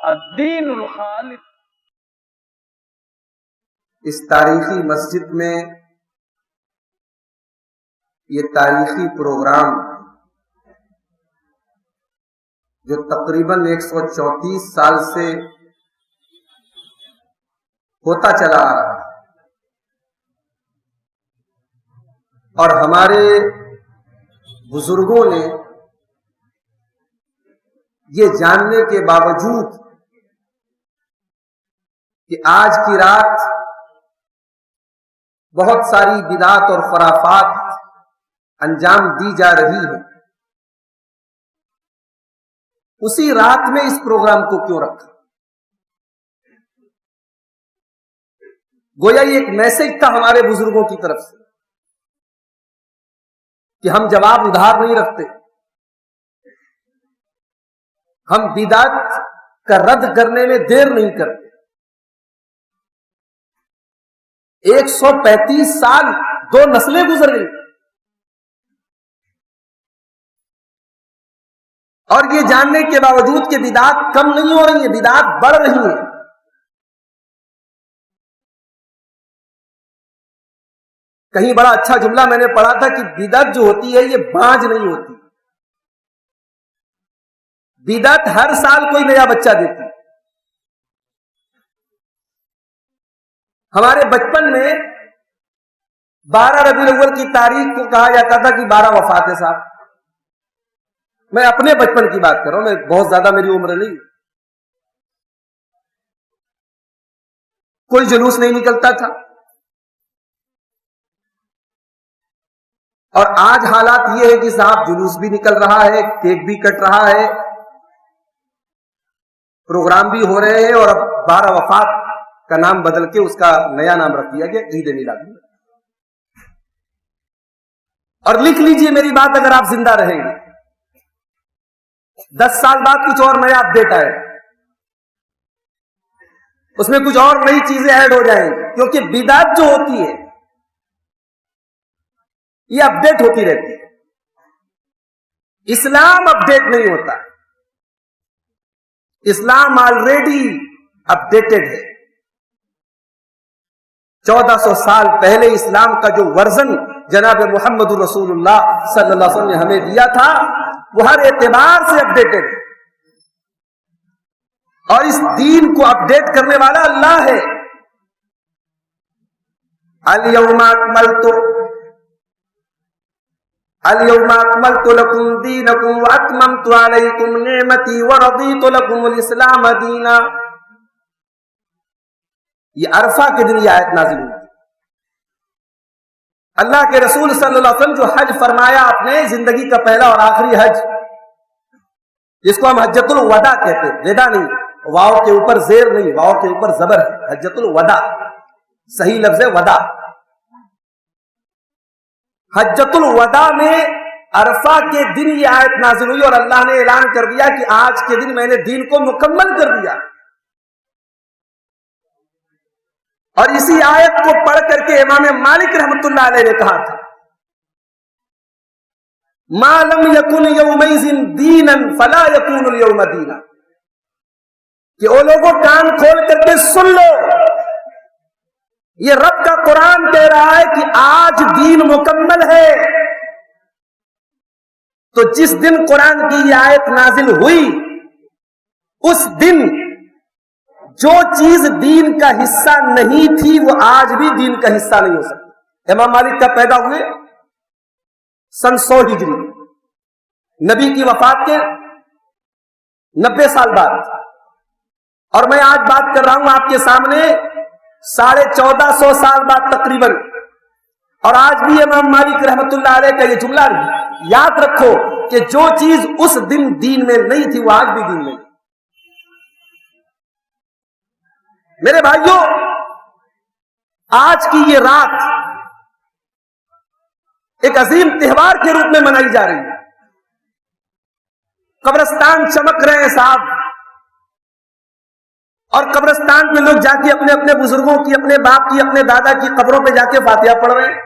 الدین الخالص. اس تاریخی مسجد میں یہ تاریخی پروگرام جو تقریباً 134 سال سے ہوتا چلا آ رہا ہے، اور ہمارے بزرگوں نے یہ جاننے کے باوجود کہ آج کی رات بہت ساری بدعات اور خرافات انجام دی جا رہی ہے، اسی رات میں اس پروگرام کو کیوں رکھا؟ گویا یہ ایک میسج تھا ہمارے بزرگوں کی طرف سے کہ ہم جواب ادھار نہیں رکھتے، ہم بدعت کا رد کرنے میں دیر نہیں کرتے. 135 سال 2 نسلیں گزر گئی، اور یہ جاننے کے باوجود کہ بدعات کم نہیں ہو رہی ہیں، بدعات بڑھ رہی ہیں. کہیں بڑا اچھا جملہ میں نے پڑھا تھا کہ بدعت جو ہوتی ہے یہ بانج نہیں ہوتی، بدعت ہر سال کوئی نیا بچہ دیتی. ہمارے بچپن میں 12 ربیع الاول کی تاریخ کو کہا جاتا تھا کہ 12 وفات ہے صاحب. میں اپنے بچپن کی بات کر رہا ہوں، میں بہت زیادہ میری عمر نہیں. کوئی جلوس نہیں نکلتا تھا، اور آج حالات یہ ہے کہ صاحب جلوس بھی نکل رہا ہے، کیک بھی کٹ رہا ہے، پروگرام بھی ہو رہے ہیں، اور اب 12 وفات کا نام بدل کے اس کا نیا نام رکھ دیا گیا عید میلاد. اور لکھ لیجئے میری بات، اگر آپ زندہ رہیں گے 10 سال بعد کچھ اور نیا اپڈیٹ آئے، اس میں کچھ اور نئی چیزیں ایڈ ہو جائیں گی، کیونکہ بدعت جو ہوتی ہے یہ اپڈیٹ ہوتی رہتی ہے. اسلام اپڈیٹ نہیں ہوتا، اسلام آلریڈی اپڈیٹڈ ہے. 1400 سال پہلے اسلام کا جو ورژن جناب محمد رسول اللہ صلی اللہ علیہ وسلم نے ہمیں دیا تھا وہ ہر اعتبار سے اپڈیٹڈ ہے، اور اس دین کو اپڈیٹ کرنے والا اللہ ہے. اليوم اکملت لکم دینکم واتممت علیکم نعمتی ورضیت لکم الاسلام دینا. یہ عرفہ کے دن یہ آیت نازل ہوئی. اللہ کے رسول صلی اللہ علیہ وسلم جو حج فرمایا اپنے زندگی کا پہلا اور آخری حج، جس کو ہم حجۃ الوداع کہتے ہیں، ودا نہیں، واو کے اوپر زیر نہیں، واو کے اوپر زبر ہے، حجۃ الوداع صحیح لفظ ہے ودا. حجۃ الوداع میں عرفہ کے دن یہ آیت نازل ہوئی، اور اللہ نے اعلان کر دیا کہ آج کے دن میں نے دین کو مکمل کر دیا. اور اسی آیت کو پڑھ کر کے امام مالک رحمۃ اللہ علیہ نے کہا تھا ما لم یکن یومئذ دینا فلا یکون اليوم دینا، کہ او لوگوں کان کھول کر کے سن لو، یہ رب کا قرآن کہہ رہا ہے کہ آج دین مکمل ہے. تو جس دن قرآن کی یہ آیت نازل ہوئی اس دن جو چیز دین کا حصہ نہیں تھی وہ آج بھی دین کا حصہ نہیں ہو سکتی. امام مالک کا پیدا ہوئے سن 100 ہجری، نبی کی وفات کے 90 سال بعد، اور میں آج بات کر رہا ہوں آپ کے سامنے 1450 سال بعد تقریباً. اور آج بھی امام مالک رحمت اللہ علیہ کا یہ جملہ یاد رکھو کہ جو چیز اس دن دین میں نہیں تھی وہ آج بھی دین میں. میرے بھائیوں، آج کی یہ رات ایک عظیم تہوار کے روپ میں منائی جا رہی ہے. قبرستان چمک رہے ہیں صاحب، اور قبرستان میں لوگ جا کے اپنے اپنے بزرگوں کی، اپنے باپ کی، اپنے دادا کی قبروں پہ جا کے فاتحہ پڑھ رہے ہیں،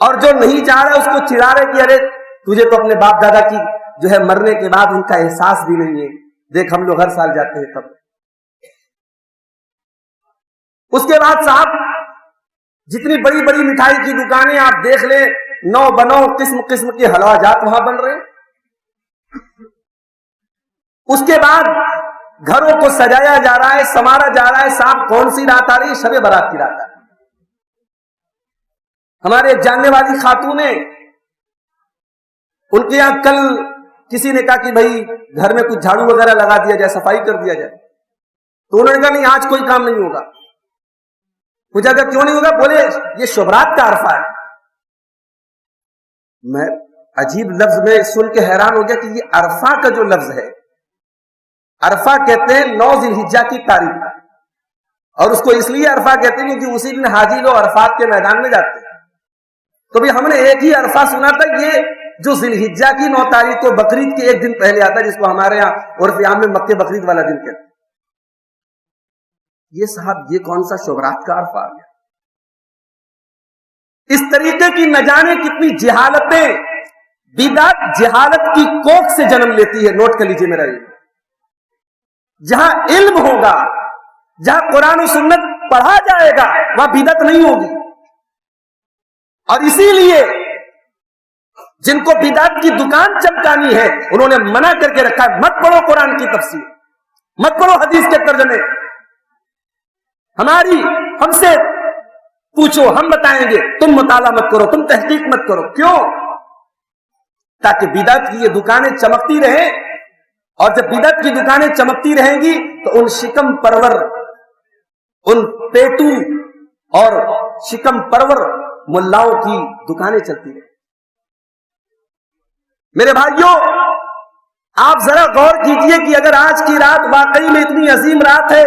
اور جو نہیں چاہ رہے اس کو چڑھا رہے کہ ارے تجھے تو اپنے باپ دادا کی جو ہے مرنے کے بعد ان کا احساس بھی نہیں ہے، دیکھ ہم لوگ ہر سال جاتے ہیں قبر. اس کے بعد صاحب جتنی بڑی بڑی مٹھائی کی دکانیں آپ دیکھ لیں، نو بنو قسم قسم کے حلوہ جات وہاں بن رہے ہیں. اس کے بعد گھروں کو سجایا جا رہا ہے، سنوارا جا رہا ہے. صاحب کون سی رات آ رہی ہے؟ شب برات کی رات آ رہی ہے. ہمارے ایک جاننے والی خاتون ہیں، ان کے یہاں کل کسی نے کہا کہ بھائی گھر میں کچھ جھاڑو وغیرہ لگا دیا جائے، صفائی کر دیا جائے. تو انہوں نے کہا نہیں آج کوئی کام نہیں ہوگا. مجھے اگر کیوں نہیں ہوگا؟ بولے یہ شبرات کا عرفہ ہے. میں عجیب لفظ میں سن کے حیران ہو گیا کہ یہ عرفہ کا جو لفظ ہے، عرفہ کہتے ہیں 9 ذی الحجہ کی تاریخ، اور اس کو اس لیے عرفہ کہتے ہیں کیونکہ اسی دن حاجی لوگ عرفات کے میدان میں جاتے ہیں. تو بھی ہم نے ایک ہی عرفہ سنا تھا، یہ جو ذی الحجہ کی 9 تاریخ کو بقرعید کے ایک دن پہلے آتا ہے، جس کو ہمارے یہاں عرف عام میں مکہ بقرعید والا دن کہتے ہیں. یہ صاحب یہ کون سا شبرات کا عرفہ آ گیا؟ اس طریقے کی نہ جانے کتنی جہالتیں، بدعت جہالت کی کوکھ سے جنم لیتی ہے. نوٹ کر لیجیے میرا یہ، جہاں علم ہوگا، جہاں قرآن و سنت پڑھا جائے گا، وہاں بدعت نہیں ہوگی. اور اسی لیے جن کو بدعت کی دکان چمکانی ہے انہوں نے منع کر کے رکھا ہے، مت پڑھو قرآن کی تفسیر، مت پڑھو حدیث کے ترجمے. ہم سے پوچھو، ہم بتائیں گے. تم مطالعہ مت کرو، تم تحقیق مت کرو. کیوں؟ تاکہ بدعت کی یہ دکانیں چمکتی رہیں. اور جب بدعت کی دکانیں چمکتی رہیں گی تو ان شکم پرور، ان پیٹو اور شکم پرور ملاؤں کی دکانیں چلتی رہیں. میرے بھائیوں، آپ ذرا غور کیجئے کہ اگر آج کی رات واقعی میں اتنی عظیم رات ہے،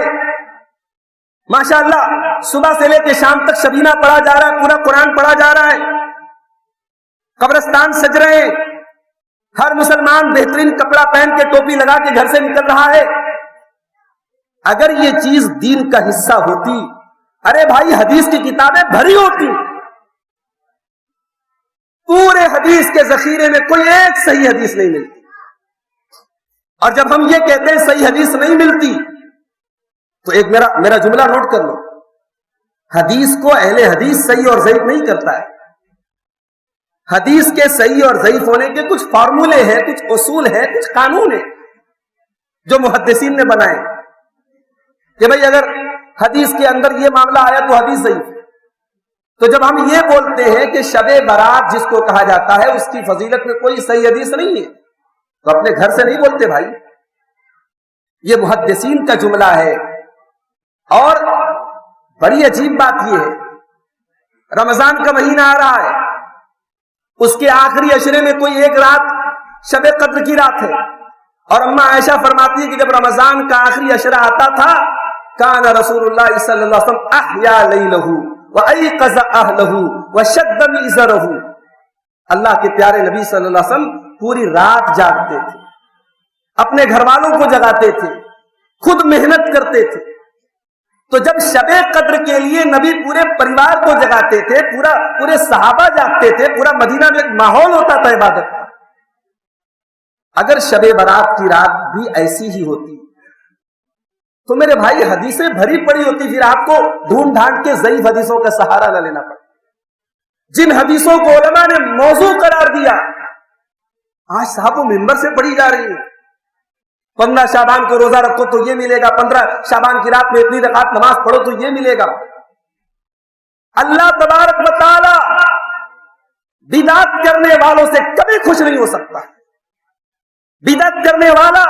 ماشاءاللہ صبح سے لے کے شام تک شبینہ پڑھا جا رہا ہے، پورا قرآن پڑھا جا رہا ہے، قبرستان سج رہے ہیں، ہر مسلمان بہترین کپڑا پہن کے ٹوپی لگا کے گھر سے نکل رہا ہے. اگر یہ چیز دین کا حصہ ہوتی، ارے بھائی حدیث کی کتابیں بھری ہوتی، پورے حدیث کے ذخیرے میں کوئی ایک صحیح حدیث نہیں ملتی. اور جب ہم یہ کہتے ہیں صحیح حدیث نہیں ملتی، تو ایک میرا جملہ نوٹ کر لو، حدیث کو اہل حدیث صحیح اور ضعیف نہیں کرتا ہے. حدیث کے صحیح اور ضعیف ہونے کے کچھ فارمولے ہیں، کچھ اصول ہیں، کچھ قانون ہیں جو محدثین نے بنائے کہ بھئی اگر حدیث کے اندر یہ معاملہ آیا تو حدیث ضعیف ہے. تو جب ہم یہ بولتے ہیں کہ شب برات جس کو کہا جاتا ہے اس کی فضیلت میں کوئی صحیح حدیث نہیں ہے، تو اپنے گھر سے نہیں بولتے بھائی، یہ محدثین کا جملہ ہے. اور بڑی عجیب بات یہ ہے، رمضان کا مہینہ آ رہا ہے، اس کے آخری عشرے میں کوئی ایک رات شب قدر کی رات ہے، اور اماں عائشہ فرماتی ہے کہ جب رمضان کا آخری عشرہ آتا تھا، کان رسول اللہ صلی اللہ علیہ وسلم احیا لیلہ وایقظ اہلہ وشد مئزرہ. اللہ کے پیارے نبی صلی اللہ علیہ وسلم پوری رات جاگتے تھے، اپنے گھر والوں کو جگاتے تھے، خود محنت کرتے تھے. تو جب شب قدر کے لیے نبی پورے پریوار کو جگاتے تھے، پورے صحابہ جاگتے تھے، پورا مدینہ میں ایک ماحول ہوتا تھا عبادت کا. اگر شب برات کی رات بھی ایسی ہی ہوتی تو میرے بھائی حدیثیں بھری پڑی ہوتی، پھر آپ کو ڈھونڈ ڈھانڈ کے ضعیف حدیثوں کا سہارا نہ لینا پڑتا. جن حدیثوں کو علماء نے موضوع قرار دیا آج صاحب وہ ممبر سے پڑھی جا رہی ہیں. 15 شعبان کو روزہ رکھو تو یہ ملے گا، 15 شعبان کی رات میں اتنی رکعت نماز پڑھو تو یہ ملے گا. اللہ تبارک و تعالی بدعت کرنے والوں سے کبھی خوش نہیں ہو سکتا. بدعت کرنے والا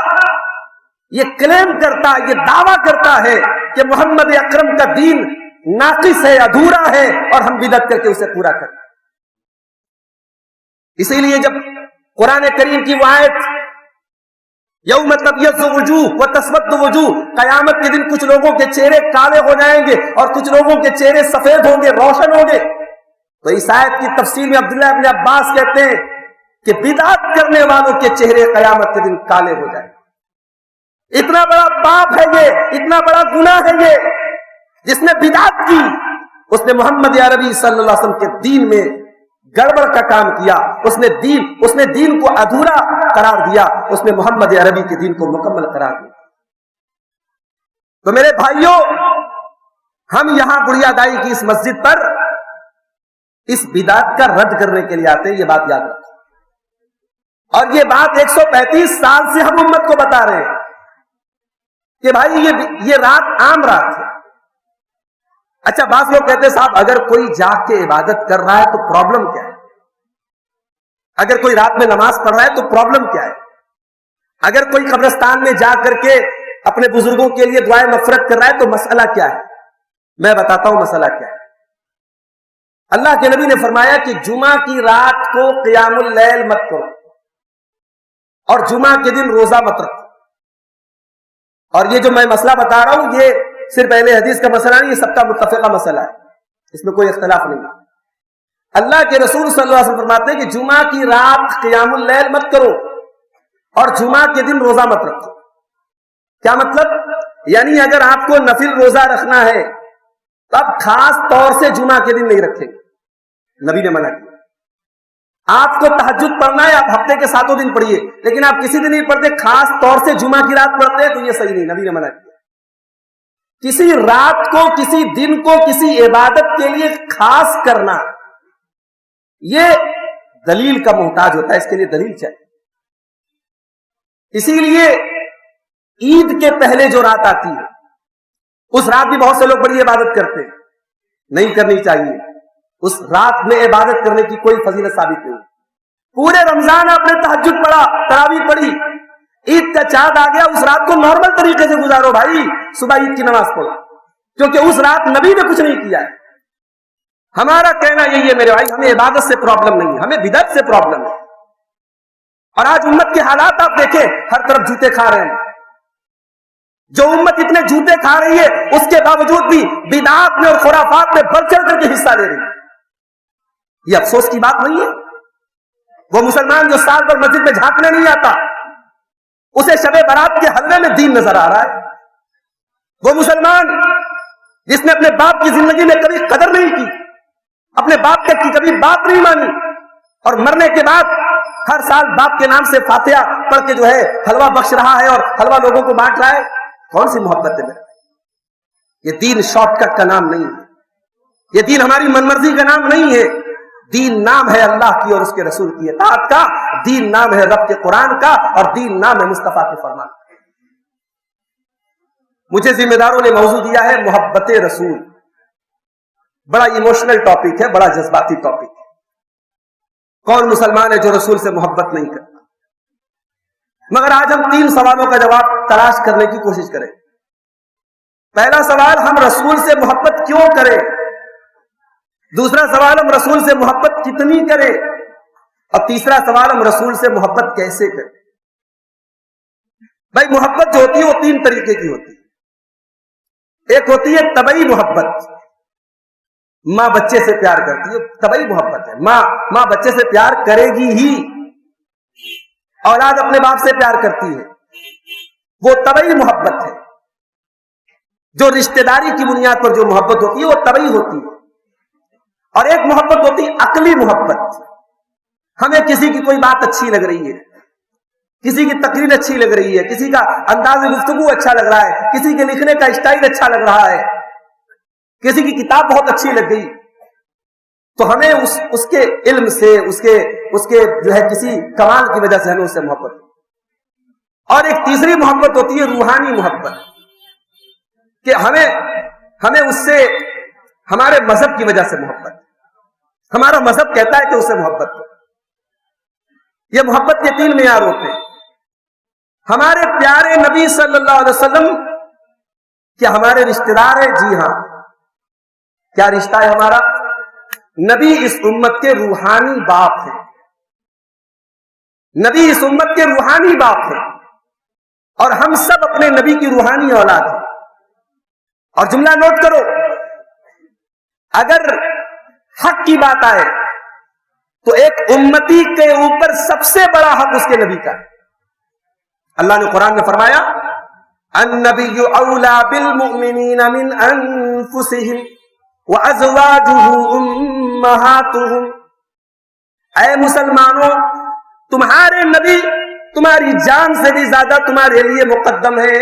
یہ کلیم کرتا ہے، یہ دعویٰ کرتا ہے کہ محمد اکرم کا دین ناقص ہے، ادھورا ہے، اور ہم بدعت کر کے اسے پورا کریں. اسی لیے جب قرآن کریم کی وہ آیت یوم تبیض وجوہ وتسود وجوہ، قیامت کے دن کچھ لوگوں کے چہرے کالے ہو جائیں گے اور کچھ لوگوں کے چہرے سفید ہوں گے، روشن ہوں گے، تو اس آیت کی تفسیر میں عبداللہ ابن عباس کہتے ہیں کہ بدعت کرنے والوں کے چہرے قیامت کے دن کالے ہو جائیں گے. اتنا بڑا پاپ ہے یہ، اتنا بڑا گناہ ہے یہ. جس نے بدعت کی اس نے محمد عربی صلی اللہ علیہ وسلم کے دین میں گڑبڑ کا کام کیا، اس نے دین کو ادھورا قرار دیا، اس نے محمد عربی کے دین کو مکمل قرار دیا. تو میرے بھائیوں، ہم یہاں بڑھیا دائی کی اس مسجد پر اس بدعت کا رد کرنے کے لیے آتے ہیں، یہ بات یاد رکھو۔ اور یہ بات 135 سال سے ہم امت کو بتا رہے ہیں کہ بھائی یہ رات عام رات ہے۔ اچھا، بعض لوگ کہتے ہیں صاحب اگر کوئی جاگ کے عبادت کر رہا ہے تو پرابلم کیا ہے؟ اگر کوئی رات میں نماز پڑھ رہا ہے تو پرابلم کیا ہے؟ اگر کوئی قبرستان میں جا کر کے اپنے بزرگوں کے لیے دعائیں مغفرت کر رہا ہے تو مسئلہ کیا ہے؟ میں بتاتا ہوں مسئلہ کیا ہے۔ اللہ کے نبی نے فرمایا کہ جمعہ کی رات کو قیام اللیل مت کرو اور جمعہ کے دن روزہ مت رکھو۔ اور یہ جو میں مسئلہ بتا رہا ہوں یہ صرف اہل حدیث کا مسئلہ نہیں، یہ سب کا متفقہ مسئلہ ہے، اس میں کوئی اختلاف نہیں ہے۔ اللہ کے رسول صلی اللہ علیہ وسلم فرماتے ہیں کہ جمعہ کی رات قیام اللیل مت کرو اور جمعہ کے دن روزہ مت رکھو۔ کیا مطلب؟ یعنی اگر آپ کو نفل روزہ رکھنا ہے تو آپ خاص طور سے جمعہ کے دن نہیں رکھیں گے، نبی نے منع کیا۔ آپ کو تہجد پڑھنا ہے، آپ ہفتے کے 7 دن پڑھیے، لیکن آپ کسی دن نہیں پڑھتے، خاص طور سے جمعہ کی رات پڑھتے ہیں، تو یہ صحیح نہیں، نبی نے منع کیا۔ کسی رات کو، کسی دن کو کسی عبادت کے لیے خاص کرنا یہ دلیل کا محتاج ہوتا ہے، اس کے لیے دلیل چاہیے۔ اسی لیے عید کے پہلے جو رات آتی ہے اس رات بھی بہت سے لوگ بڑی عبادت کرتے ہیں، نہیں کرنی چاہیے۔ اس رات میں عبادت کرنے کی کوئی فضیلت ثابت نہیں۔ پورے رمضان آپ نے تہجد پڑھا، تراویح پڑھی، عید کا چاند آ گیا، اس رات کو نارمل طریقے سے گزارو بھائی، صبح عید کی نماز پڑھو، کیونکہ اس رات نبی نے کچھ نہیں کیا ہے۔ ہمارا کہنا یہی ہے میرے بھائی، ہمیں عبادت سے پرابلم نہیں ہے، ہمیں بدعت سے پرابلم ہے۔ اور آج امت کے حالات آپ دیکھیں، ہر طرف جوتے کھا رہے ہیں۔ جو امت اتنے جوتے کھا رہی ہے اس کے باوجود بھی بدعات میں اور خرافات میں بڑھ چڑھ کر کے حصہ لے رہی ہے۔ یہ افسوس کی بات نہیں ہے؟ وہ مسلمان جو سال بھر مسجد میں جھانکنے نہیں آتا، اسے شب برات کے حلوے میں دین نظر آ رہا ہے۔ وہ مسلمان جس نے اپنے باپ کی زندگی میں کبھی قدر نہیں کی، اپنے باپ کی کبھی بات نہیں مانی، اور مرنے کے بعد ہر سال باپ کے نام سے فاتحہ پڑھ کے جو ہے حلوہ بخش رہا ہے اور حلوہ لوگوں کو بانٹ رہا ہے، کون سی محبت ہے میرے؟ یہ دین شارٹ کٹ کا نام نہیں ہے، یہ دین ہماری من مرضی کا نام نہیں ہے۔ دین نام ہے اللہ کی اور اس کے رسول کی اطاعت کا، دین نام ہے رب کے قرآن کا، اور دین نام ہے مصطفیٰ کے فرمان کا۔ مجھے ذمہ داروں نے موضوع دیا ہے محبت رسول، بڑا ایموشنل ٹاپک ہے، بڑا جذباتی ٹاپک ہے۔ کون مسلمان ہے جو رسول سے محبت نہیں کرتا؟ مگر آج ہم 3 سوالوں کا جواب تلاش کرنے کی کوشش کریں۔ پہلا سوال، ہم رسول سے محبت کیوں کریں؟ دوسرا سوال، ہم رسول سے محبت کتنی کریں؟ اور تیسرا سوال، ہم رسول سے محبت کیسے کریں؟ بھائی محبت جو ہوتی ہے وہ 3 طریقے کی ہوتی ہے۔ ایک ہوتی ہے طبعی محبت، ماں بچے سے پیار کرتی ہے، طبعی محبت ہے، ماں بچے سے پیار کرے گی ہی، اولاد اپنے باپ سے پیار کرتی ہے، وہ طبعی محبت ہے۔ جو رشتہ داری کی بنیاد پر جو محبت ہوتی ہے وہ طبعی ہوتی ہے۔ اور ایک محبت ہوتی ہے عقلی محبت، ہمیں کسی کی کوئی بات اچھی لگ رہی ہے، کسی کی تقریر اچھی لگ رہی ہے، کسی کا انداز گفتگو اچھا لگ رہا ہے، کسی کے لکھنے کا اسٹائل اچھا لگ رہا ہے، کسی کی کتاب بہت اچھی لگ گئی، تو ہمیں اس کے علم سے، اس کے جو ہے کسی کمال کی وجہ سے ہمیں اس سے محبت ہے۔ اور ایک تیسری محبت ہوتی ہے روحانی محبت، کہ ہمیں اس سے ہمارے مذہب کی وجہ سے محبت، ہمارا مذہب کہتا ہے کہ اس سے محبت ہو۔ یہ محبت کے 3 معیار ہوتے ہیں۔ ہمارے پیارے نبی صلی اللہ علیہ وسلم کیا ہمارے رشتہ دار ہیں؟ جی ہاں۔ کیا رشتہ ہے ہمارا؟ نبی اس امت کے روحانی باپ ہیں، نبی اس امت کے روحانی باپ ہیں، اور ہم سب اپنے نبی کی روحانی اولاد ہیں۔ اور جملہ نوٹ کرو، اگر حق کی بات آئے تو ایک امتی کے اوپر سب سے بڑا حق اس کے نبی کا ہے۔ اللہ نے قرآن میں فرمایا النبی اولا بالمؤمنین من انفسہم وازواجہ امہاتہم، اے مسلمانوں تمہارے نبی تمہاری جان سے بھی زیادہ تمہارے لیے مقدم ہے۔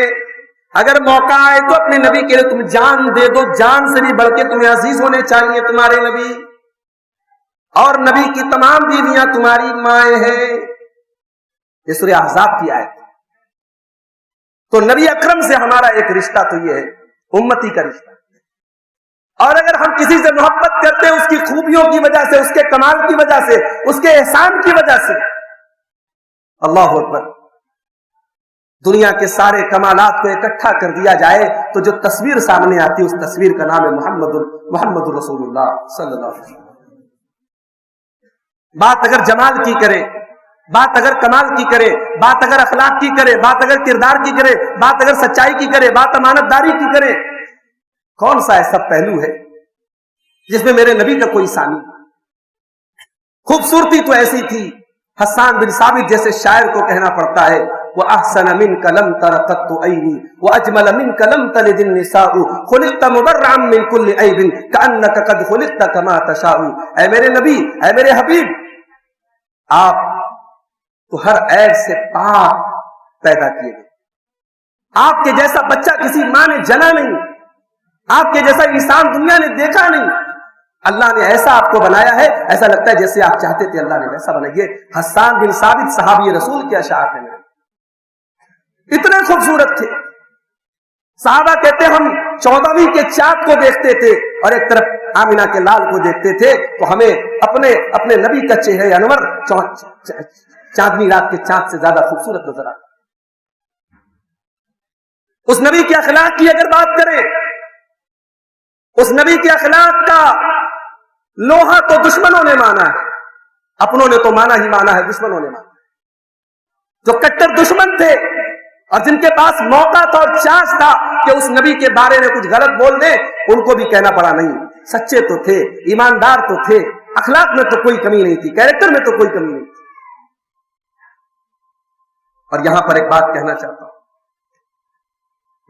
اگر موقع آئے تو اپنے نبی کے لیے تم جان دے دو، جان سے بھی بڑھ کے تمہیں عزیز ہونے چاہیے تمہارے نبی، اور نبی کی تمام بیویاں تمہاری مائیں ہیں۔ یہ سورہ احزاب کی آیت۔ تو نبی اکرم سے ہمارا ایک رشتہ تو یہ ہے امتی کا رشتہ، اور اگر ہم کسی سے محبت کرتے ہیں اس کی خوبیوں کی وجہ سے، اس کے کمال کی وجہ سے، اس کے احسان کی وجہ سے، اللہ اکبر، دنیا کے سارے کمالات کو اکٹھا کر دیا جائے تو جو تصویر سامنے آتی ہے اس تصویر کا نام ہے محمد رسول اللہ صلی اللہ علیہ وسلم۔ بات اگر جمال کی کرے، بات اگر کمال کی کرے، بات اگر اخلاق کی کرے، بات اگر کردار کی کرے، بات اگر سچائی کی کرے، بات امانت داری کی کرے، کون سا ایسا پہلو ہے جس میں میرے نبی کا کوئی ثانی؟ خوبصورتی تو ایسی تھی، حسان بن ثابت جیسے شاعر کو کہنا پڑتا ہے، وَأَحْسَنَ مِنْكَ لَمْ تَرَ قَطُّ عَيْنِي وَأَجْمَلَ مِنْكَ لَمْ تَلِدِ النِّسَاءُ خُلِقْتَ مُبَرَّعًا مِنْ كُلِّ عَيْبٍ كَأَنَّكَ قَدْ خُلِقْتَ كَمَا تَشَاءُ۔ اے میرے نبی، اے میرے حبیب، آپ تو ہر عیب سے پاک پیدا کیے گئے، آپ کے جیسا بچہ کسی ماں نے جنا نہیں، آپ کے جیسا انسان دنیا نے دیکھا نہیں، اللہ نے ایسا آپ کو بنایا ہے، ایسا لگتا ہے جیسے آپ چاہتے تھے اللہ نے ویسا بنائیے۔ حسان بن ثابت صحابی رسول کے اشعار ہیں، اتنے خوبصورت تھے، صحابہ کہتے ہم 14ویں کے چاند کو دیکھتے تھے اور ایک طرف آمینہ کے لال کو دیکھتے تھے تو ہمیں اپنے نبی کا چہرہ انور چاندنی رات کے چاند سے زیادہ خوبصورت نظر آتا۔ اس نبی کے اخلاق کی اگر بات کریں، اس نبی کے اخلاق کا لوہا تو دشمنوں نے مانا ہے، اپنوں نے تو مانا ہی مانا ہے، دشمنوں نے مانا۔ جو کٹر دشمن تھے اور جن کے پاس موقع تھا اور چانس تھا کہ اس نبی کے بارے میں کچھ غلط بول دیں، ان کو بھی کہنا پڑا نہیں، سچے تو تھے، ایماندار تو تھے، اخلاق میں تو کوئی کمی نہیں تھی، کیریکٹر میں تو کوئی کمی نہیں تھی۔ اور یہاں پر ایک بات کہنا چاہتا ہوں،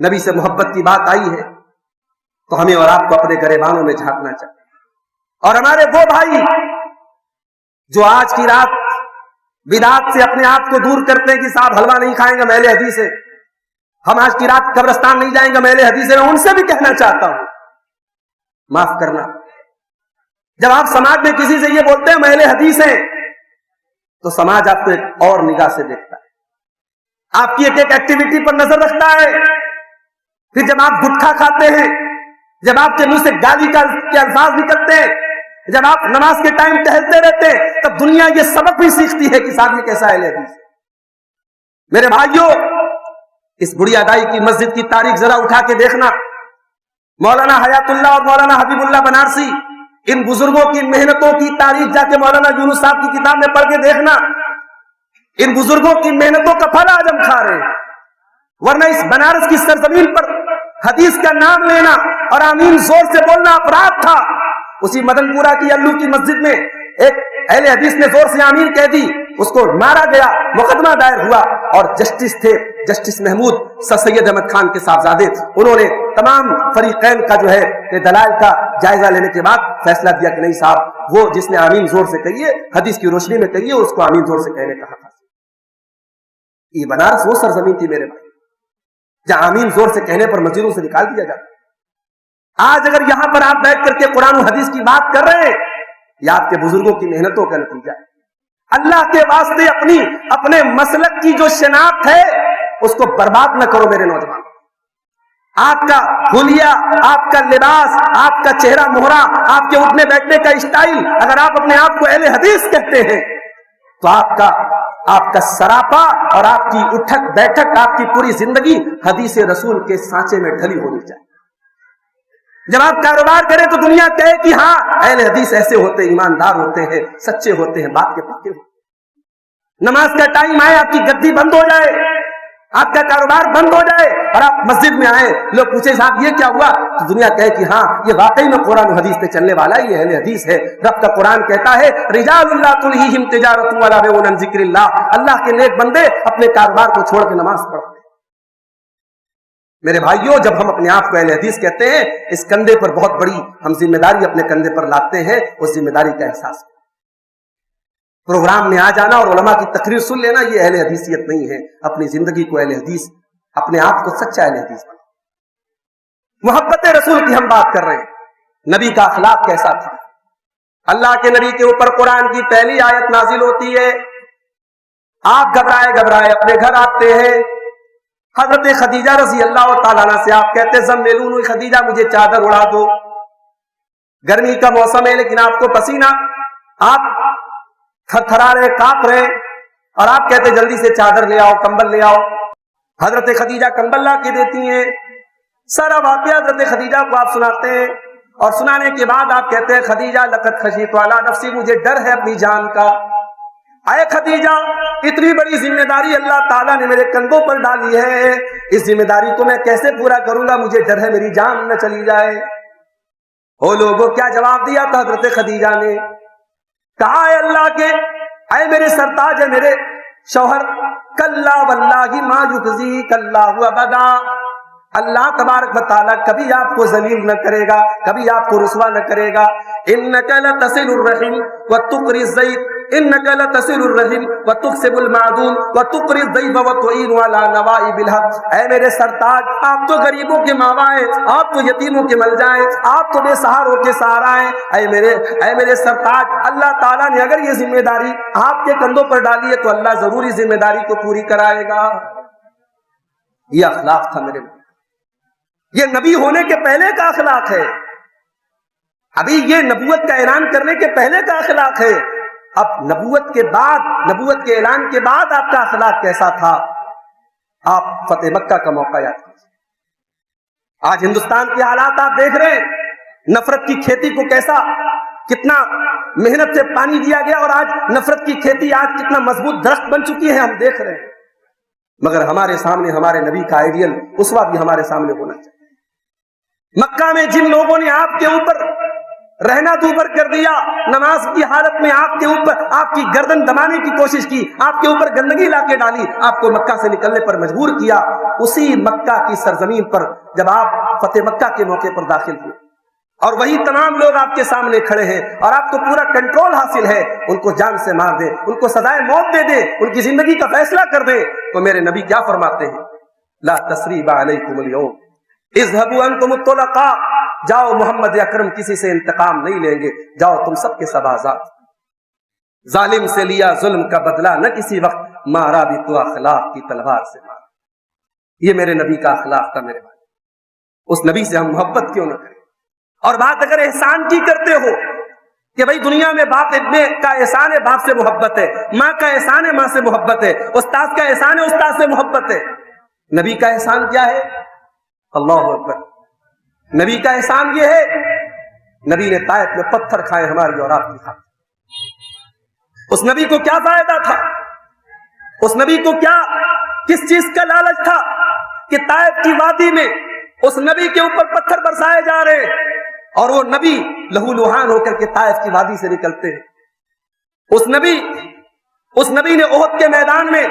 نبی سے محبت کی بات آئی ہے تو ہمیں اور آپ کو اپنے گریبانوں میں جھانکنا چاہیے، اور ہمارے وہ بھائی جو آج کی رات بدعات سے اپنے آپ کو دور کرتے ہیں کہ صاحب حلوہ نہیں کھائیں گے میل حدیث ہے، ہم آج کی رات قبرستان نہیں جائیں گے میل حدیث ہے، میں ان سے بھی کہنا چاہتا ہوں معاف کرنا، جب آپ سماج میں کسی سے یہ بولتے ہیں میل حدیث ہیں تو سماج آپ کو ایک اور نگاہ سے دیکھتا ہے، آپ کی ایک ایکٹیویٹی پر نظر رکھتا ہے۔ پھر جب آپ گٹکا کھاتے ہیں، جب آپ کے منہ سے گالی کے الفاظ نکلتے ہیں، جب آپ نماز کے ٹائم ٹہلتے رہتے ہیں، تب دنیا یہ سبق بھی سیکھتی ہے کہ صاحب یہ کیسا اہل حدیث ہے۔ میرے بھائیوں، اس بڑھیا دائی کی مسجد کی تاریخ ذرا اٹھا کے دیکھنا، مولانا حیات اللہ اور مولانا حبیب اللہ بنارسی، ان بزرگوں کی محنتوں کی تاریخ جا کے مولانا یونس صاحب کی کتاب میں پڑھ کے دیکھنا، ان بزرگوں کی محنتوں کا پھل آج ہم کھا رہے ہیں، ورنہ اس بنارس کی سرزمین پر حدیث کا نام لینا اور آمین زور سے بولنا اپرادھ تھا۔ اسی مدن پورہ کی الو کی مسجد میں ایک اہل حدیث نے زور سے آمین کہہ دی، اس کو مارا گیا، مقدمہ دائر ہوا، اور جسٹس تھے جسٹس محمود سر سید احمد خان کے صاحبزادے، انہوں نے تمام فریقین کا جو ہے دلائل کا جائزہ لینے کے بعد فیصلہ دیا کہ نہیں صاحب، وہ جس نے آمین زور سے کہی ہے حدیث کی روشنی میں کہی ہے، اس کو آمین زور سے کہنے کا حق ہے۔ یہ بنارس وہ سرزمین تھی میرے بھائی جہاں آمین زور سے کہنے پر مسجدوں سے نکال دیا جاتا۔ آج اگر یہاں پر آپ بیٹھ کر کے قرآن و حدیث کی بات کر رہے ہیں، یہ آپ کے بزرگوں کی محنتوں کا نتیجہ ہے۔ اللہ کے واسطے اپنے مسلک کی جو شناخت ہے اس کو برباد نہ کرو میرے نوجوان۔ آپ کا حلیہ، آپ کا لباس، آپ کا چہرہ مہرا، آپ کے اٹھنے بیٹھنے کا اسٹائل، اگر آپ اپنے آپ کو اہل حدیث کہتے ہیں تو آپ کا سراپا اور آپ کی اٹھک بیٹھک، آپ کی پوری زندگی حدیث رسول کے سانچے میں ڈھلی ہونی چاہیے۔ جب آپ کاروبار کریں تو دنیا کہے کہ ہاں اہل حدیث ایسے ہوتے ہیں، ایماندار ہوتے ہیں، سچے ہوتے ہیں، بات کے پکے ہوتے۔ نماز کا ٹائم آئے، آپ کی گدی بند ہو جائے، آپ کا کاروبار بند ہو جائے اور آپ مسجد میں آئے، لوگ پوچھے صاحب یہ کیا ہوا، تو دنیا کہے کہ ہاں یہ واقعی میں قرآن و حدیث پہ چلنے والا ہے، یہ اہل حدیث ہے۔ رب کا قرآن کہتا ہے رجال اللہ تلہیہم تجارۃ ولا بیع عن ذکر اللہ، اللہ کے نیک بندے اپنے کاروبار کو چھوڑ کے نماز پڑھتے ہیں۔ میرے بھائیوں، جب ہم اپنے آپ کو اہل حدیث کہتے ہیں، اس کندھے پر بہت بڑی ہم ذمہ داری اپنے کندھے پر لاتے ہیں، اس ذمہ داری کا احساس پروگرام میں آ جانا اور علماء کی تقریر سن لینا یہ اہل حدیثیت نہیں ہے۔ اپنی زندگی کو اہل حدیث، اپنے آپ کو سچا اہل حدیث بنا۔ محبت رسول کی ہم بات کر رہے ہیں، نبی کا اخلاق کیسا تھا؟ اللہ کے نبی کے اوپر قرآن کی پہلی آیت نازل ہوتی ہے، آپ گھبرائے اپنے گھر آتے ہیں، حضرت خدیجہ رضی اللہ تعالیٰ عنہ سے آپ کہتے زملونی خدیجہ مجھے چادر اڑا دو، گرمی کا موسم ہے لیکن آپ کو پسینہ، آپ تھرتھرا رہے، کانپ رہے، اور آپ کہتے جلدی سے چادر لے آؤ، کمبل لے آؤ۔ حضرت خدیجہ کمبل لا کے دیتی ہیں، سارا واقعہ حضرت خدیجہ کو آپ سناتے ہیں، اور سنانے کے بعد آپ کہتے ہیں خدیجہ لقد خشیت علی نفسی، مجھے ڈر ہے اپنی جان کا۔ اے خدیجہ، اتنی بڑی ذمہ داری اللہ تعالیٰ نے میرے کندھوں پر ڈالی ہے، اس ذمہ داری کو میں کیسے پورا کروں گا؟ مجھے ڈر ہے میری جان نہ چلی جائے۔ وہ لوگوں کیا جواب دیا تھا حضرت خدیجہ نے؟ کہا اے اللہ کے، اے میرے سرتاج، ہے میرے شوہر، کلا واللہ ما یخزیک اللہ ابدا، اللہ تبارک و تعالیٰ کبھی آپ کو ذلیل نہ کرے گا، کبھی آپ کو رسوا نہ کرے گا۔ انک لتصل الرحم وتقری الضیف، انک لتصل الرحم وتکسب المعدوم وتقری الضیف وتعین علی نوائب الحق۔ اے میرے سرتاج، آپ تو غریبوں کے ماوا ہیں، آپ تو یتیموں کے ملجا ہیں، آپ تو بے سہاروں کے سہارا ہیں۔ اے میرے سرتاج، اللہ تعالیٰ نے اگر یہ ذمہ داری آپ کے کندھوں پر ڈالی ہے تو اللہ ضرور اس ذمہ داری کو پوری کرائے گا۔ یہ اخلاق تھا میرے، یہ نبی ہونے کے پہلے کا اخلاق ہے، ابھی یہ نبوت کا اعلان کرنے کے پہلے کا اخلاق ہے۔ اب نبوت کے بعد، نبوت کے اعلان کے بعد آپ کا اخلاق کیسا تھا؟ آپ فتح مکہ کا موقع یاد کیجیے۔ آج ہندوستان کے حالات آپ دیکھ رہے ہیں، نفرت کی کھیتی کو کتنا محنت سے پانی دیا گیا، اور آج نفرت کی کھیتی آج کتنا مضبوط درخت بن چکی ہے، ہم دیکھ رہے ہیں۔ مگر ہمارے سامنے ہمارے نبی کا آئیڈیل اسوہ بھی ہمارے سامنے ہونا چاہیے۔ مکہ میں جن لوگوں نے آپ کے اوپر رہنا دوبر کر دیا، نماز کی حالت میں آپ کے اوپر آپ کی گردن دبانے کی کوشش کی، آپ کے اوپر گندگی لا کے ڈالی، آپ کو مکہ سے نکلنے پر مجبور کیا، اسی مکہ کی سرزمین پر جب آپ فتح مکہ کے موقع پر داخل ہوئے اور وہی تمام لوگ آپ کے سامنے کھڑے ہیں اور آپ کو پورا کنٹرول حاصل ہے، ان کو جان سے مار دیں، ان کو سزائے موت دے دیں، ان کی زندگی کا فیصلہ کر دیں، تو میرے نبی کیا فرماتے ہیں؟ لا تثریب علیکم اليوم اذهبوا انتم الطلقاء، جاؤ محمد اکرم کسی سے انتقام نہیں لیں گے، جاؤ تم سب کے سب آزاد۔ ظالم سے لیا ظلم کا بدلہ نہ کسی وقت، مارا بھی تو اخلاق کی تلوار سے مارا۔ یہ میرے نبی کا اخلاق تھا میرے بھائی۔ اس نبی سے ہم محبت کیوں نہ کریں؟ اور بات اگر احسان کی کرتے ہو کہ بھائی دنیا میں باپ کا احسان ہے، باپ سے محبت ہے، ماں کا احسان ہے، ماں سے محبت ہے، استاد کا احسان ہے، استاد سے محبت ہے، نبی کا احسان کیا ہے؟ اللہ اکبر۔ نبی کا احسان یہ ہے، نبی نے طائف میں پتھر کھائے ہماری اور آپ کی خاطر۔ اس نبی کو کیا فائدہ تھا؟ اس نبی کو کس چیز کا لالچ تھا کہ طائف کی وادی میں اس نبی کے اوپر پتھر برسائے جا رہے ہیں اور وہ نبی لہو لہان ہو کر کے طائف کی وادی سے نکلتے ہیں۔ اس نبی نے احد کے میدان میں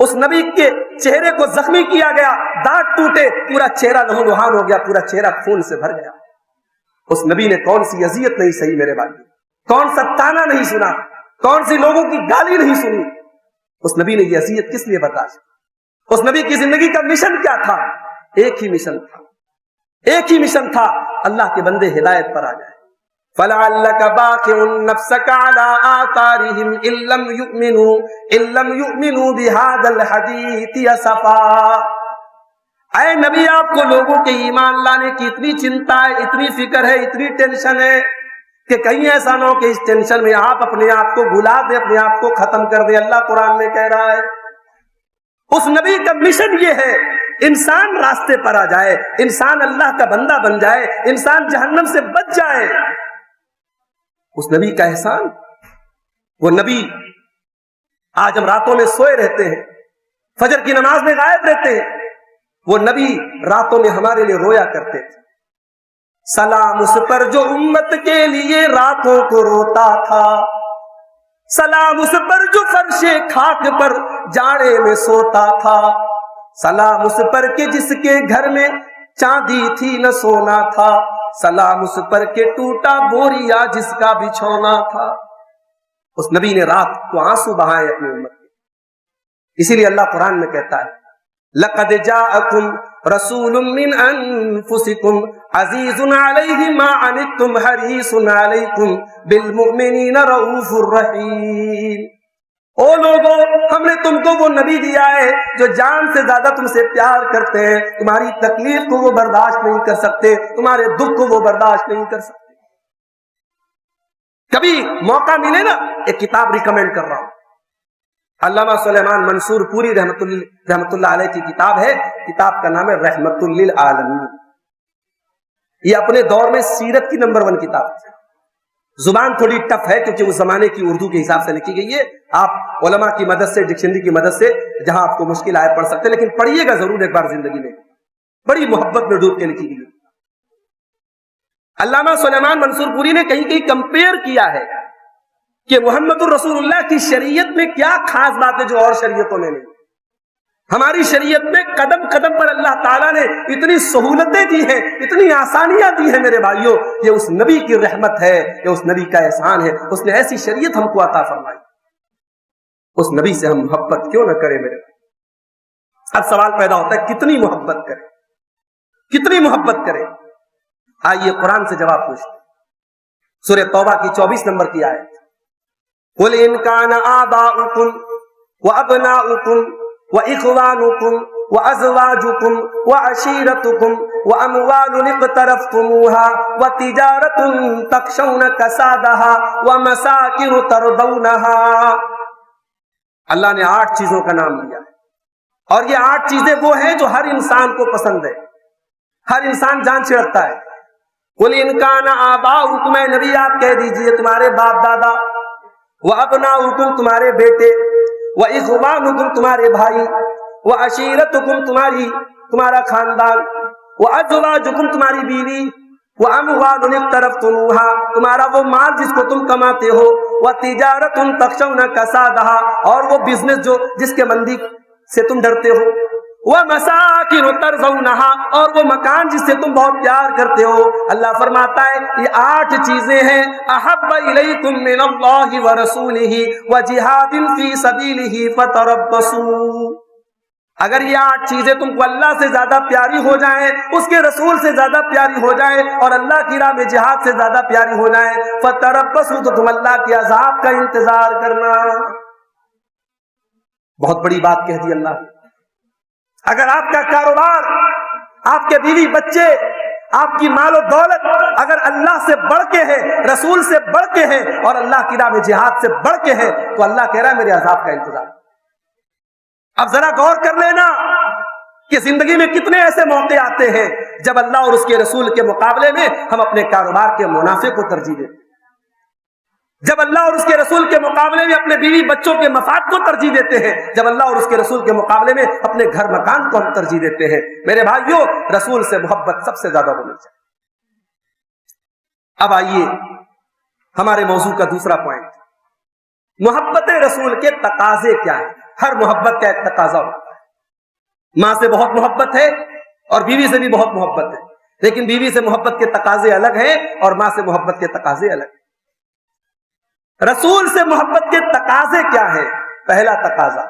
اس نبی کے چہرے کو زخمی کیا گیا، دانت ٹوٹے، پورا چہرہ لہو لہان ہو گیا، پورا چہرہ خون سے بھر گیا۔ اس نبی نے کون سی اذیت نہیں سہی میرے بھائی، کون سا تانا نہیں سنا، کون سی لوگوں کی گالی نہیں سنی؟ اس نبی نے یہ اذیت کس لیے برداشت؟ اس نبی کی زندگی کا مشن کیا تھا؟ ایک ہی مشن تھا، ایک ہی مشن تھا، اللہ کے بندے ہدایت پر آ جائے۔ فَلَعَلَّكَ بَاخِعٌ نَفْسَكَ عَلَىٰ آثَارِهِمْ إِن لَّمْ يُؤْمِنُوا بِهَٰذَا الْحَدِيثِ أَسَفًا۔ اے نبی، آپ کو لوگوں کے ایمان لانے کی اتنی چنتا ہے، اتنی فکر ہے، اتنی ٹینشن ہے کہ کہیں ایسا نہ ہو کہ اس ٹینشن میں آپ اپنے آپ کو بھلا دیں، اپنے آپ کو ختم کر دیں۔ اللہ قرآن میں کہہ رہا ہے اس نبی کا مشن یہ ہے انسان راستے پر آ جائے، انسان اللہ کا بندہ بن جائے، انسان جہنم سے بچ جائے۔ اس نبی کا احسان، وہ نبی آج ہم راتوں میں سوئے رہتے ہیں، فجر کی نماز میں غائب رہتے ہیں، وہ نبی راتوں میں ہمارے لیے رویا کرتے تھے۔ سلام اس پر جو امت کے لیے راتوں کو روتا تھا، سلام اس پر جو فرش خاک پر جاڑے میں سوتا تھا، سلام اس پر کہ جس کے گھر میں چاندی تھی نہ سونا تھا، سلام اس پر کہ ٹوٹا بوریا جس کا بچھونا تھا۔ اس نبی نے رات کو آنسو بہائے اپنی امت کے، اسی لیے اللہ قرآن میں کہتا ہے لقد جاءکم رسول من انفسکم عزیز علیہ ما عنتم حریص علیکم بالمؤمنین رؤوف الرحیم. او لوگو، ہم نے تم کو وہ نبی دیا ہے جو جان سے زیادہ تم سے پیار کرتے ہیں. تمہاری تکلیف کو وہ برداشت نہیں کر سکتے، تمہارے دکھ کو وہ برداشت نہیں کر سکتے. کبھی موقع ملے نا، ایک کتاب ریکمینڈ کر رہا ہوں، علامہ سلیمان منصور پوری رحمت اللہ علیہ کی کتاب ہے. کتاب کا نام ہے رحمت للعالمین. یہ اپنے دور میں سیرت کی نمبر 1 کتاب ہے. زبان تھوڑی ٹف ہے کیونکہ اس زمانے کی اردو کے حساب سے لکھی گئی ہے. آپ علماء کی مدد سے، ڈکشنری کی مدد سے جہاں آپ کو مشکل آئے پڑھ سکتے ہیں، لیکن پڑھیے گا ضرور ایک بار زندگی میں. بڑی محبت میں ڈوب کے لکھی گئی. علامہ سلیمان منصور پوری نے کہیں کہیں کمپیئر کیا ہے کہ محمد الرسول اللہ کی شریعت میں کیا خاص بات ہے جو اور شریعتوں میں نہیں. ہماری شریعت میں قدم قدم پر اللہ تعالیٰ نے اتنی سہولتیں دی ہیں، اتنی آسانیاں دی ہیں میرے بھائیوں. یہ اس نبی کی رحمت ہے، یہ اس نبی کا احسان ہے. اس نے ایسی شریعت ہم کو عطا فرمائی. اس نبی سے ہم محبت کیوں نہ کریں میرے بھائی؟ اب سوال پیدا ہوتا ہے کتنی محبت کریں، کتنی محبت کریں؟ آئیے قرآن سے جواب پوچھتے ہیں. سورہ توبہ کی 24 نمبر کی آیت، قُلْ إِنْ كَانَ آبَاؤُكُمْ وَأَبْنَاؤُكُمْ وَإِخْوَانُكُمْ وَأَزْوَاجُكُمْ وَعَشِيرَتُكُمْ وَأَمْوَالٌ اقْتَرَفْتُمُوهَا وَتِجَارَةٌ تَخْشَوْنَ كَسَادَهَا وَمَسَاكِنُ تَرْضَوْنَهَا. اللہ نے 8 چیزوں کا نام لیا ہے، اور یہ 8 چیزیں وہ ہیں جو ہر انسان کو پسند ہے، ہر انسان جان سے رکھتا ہے. قُلْ إِنْ كَانَ آبَاؤُكُمْ، اے نبی آپ کہہ دیجئے تمہارے باپ دادا، وَأَبْنَاؤُكُمْ تمہارے بیٹے، وَإِخْوَانُكُمْ تمہارے بھائی، وَعَشِيرَتُكُمْ تمہارا خاندان، وَأَزْوَاجُكُمْ تمہاری بیوی، وَأَمْوَالٌ اقْتَرَفْتُمُوهَا تمہارا وہ مال جس کو تم کماتے ہو، وَتِجَارَةٌ تَخْشَوْنَ كَسَادَهَا اور وہ بزنس جو جس کے مندی سے تم ڈرتے ہو، وَمَسَاكِنُ تَرْضَوْنَهَا اور وہ مکان جس سے تم بہت پیار کرتے ہو. اللہ فرماتا ہے یہ 8 چیزیں ہیں، احب الیکم من اللہ ورسولہ وجہاد فی سبیلہ فتربصوا. اگر یہ 8 چیزیں تم کو اللہ سے زیادہ پیاری ہو جائیں، اس کے رسول سے زیادہ پیاری ہو جائیں، اور اللہ کی راہ میں جہاد سے زیادہ پیاری ہو جائیں، فتربصوا تو تم اللہ کے عذاب کا انتظار کرنا. بہت بڑی بات کہہ دی اللہ. اگر آپ کا کاروبار، آپ کے بیوی بچے، آپ کی مال و دولت اگر اللہ سے بڑھ کے ہے، رسول سے بڑھ کے ہے، اور اللہ کی راہ میں جہاد سے بڑھ کے ہے، تو اللہ کہہ رہا ہے میرے عذاب کا انتظار. اب ذرا غور کر لینا کہ زندگی میں کتنے ایسے موقع آتے ہیں جب اللہ اور اس کے رسول کے مقابلے میں ہم اپنے کاروبار کے منافع کو ترجیح دیتے ہیں، جب اللہ اور اس کے رسول کے مقابلے میں اپنے بیوی بچوں کے مفاد کو ترجیح دیتے ہیں، جب اللہ اور اس کے رسول کے مقابلے میں اپنے گھر مکان کو ہم ترجیح دیتے ہیں. میرے بھائیوں، رسول سے محبت سب سے زیادہ ہونی چاہیے. اب آئیے ہمارے موضوع کا دوسرا پوائنٹ، محبت رسول کے تقاضے کیا ہیں. ہر محبت کا ایک تقاضا ہوتا ہے. ماں سے بہت محبت ہے اور بیوی سے بھی بہت محبت ہے، لیکن بیوی سے محبت کے تقاضے الگ ہیں اور ماں سے محبت کے تقاضے الگ ہیں. رسول سے محبت کے تقاضے کیا ہیں؟ پہلا تقاضا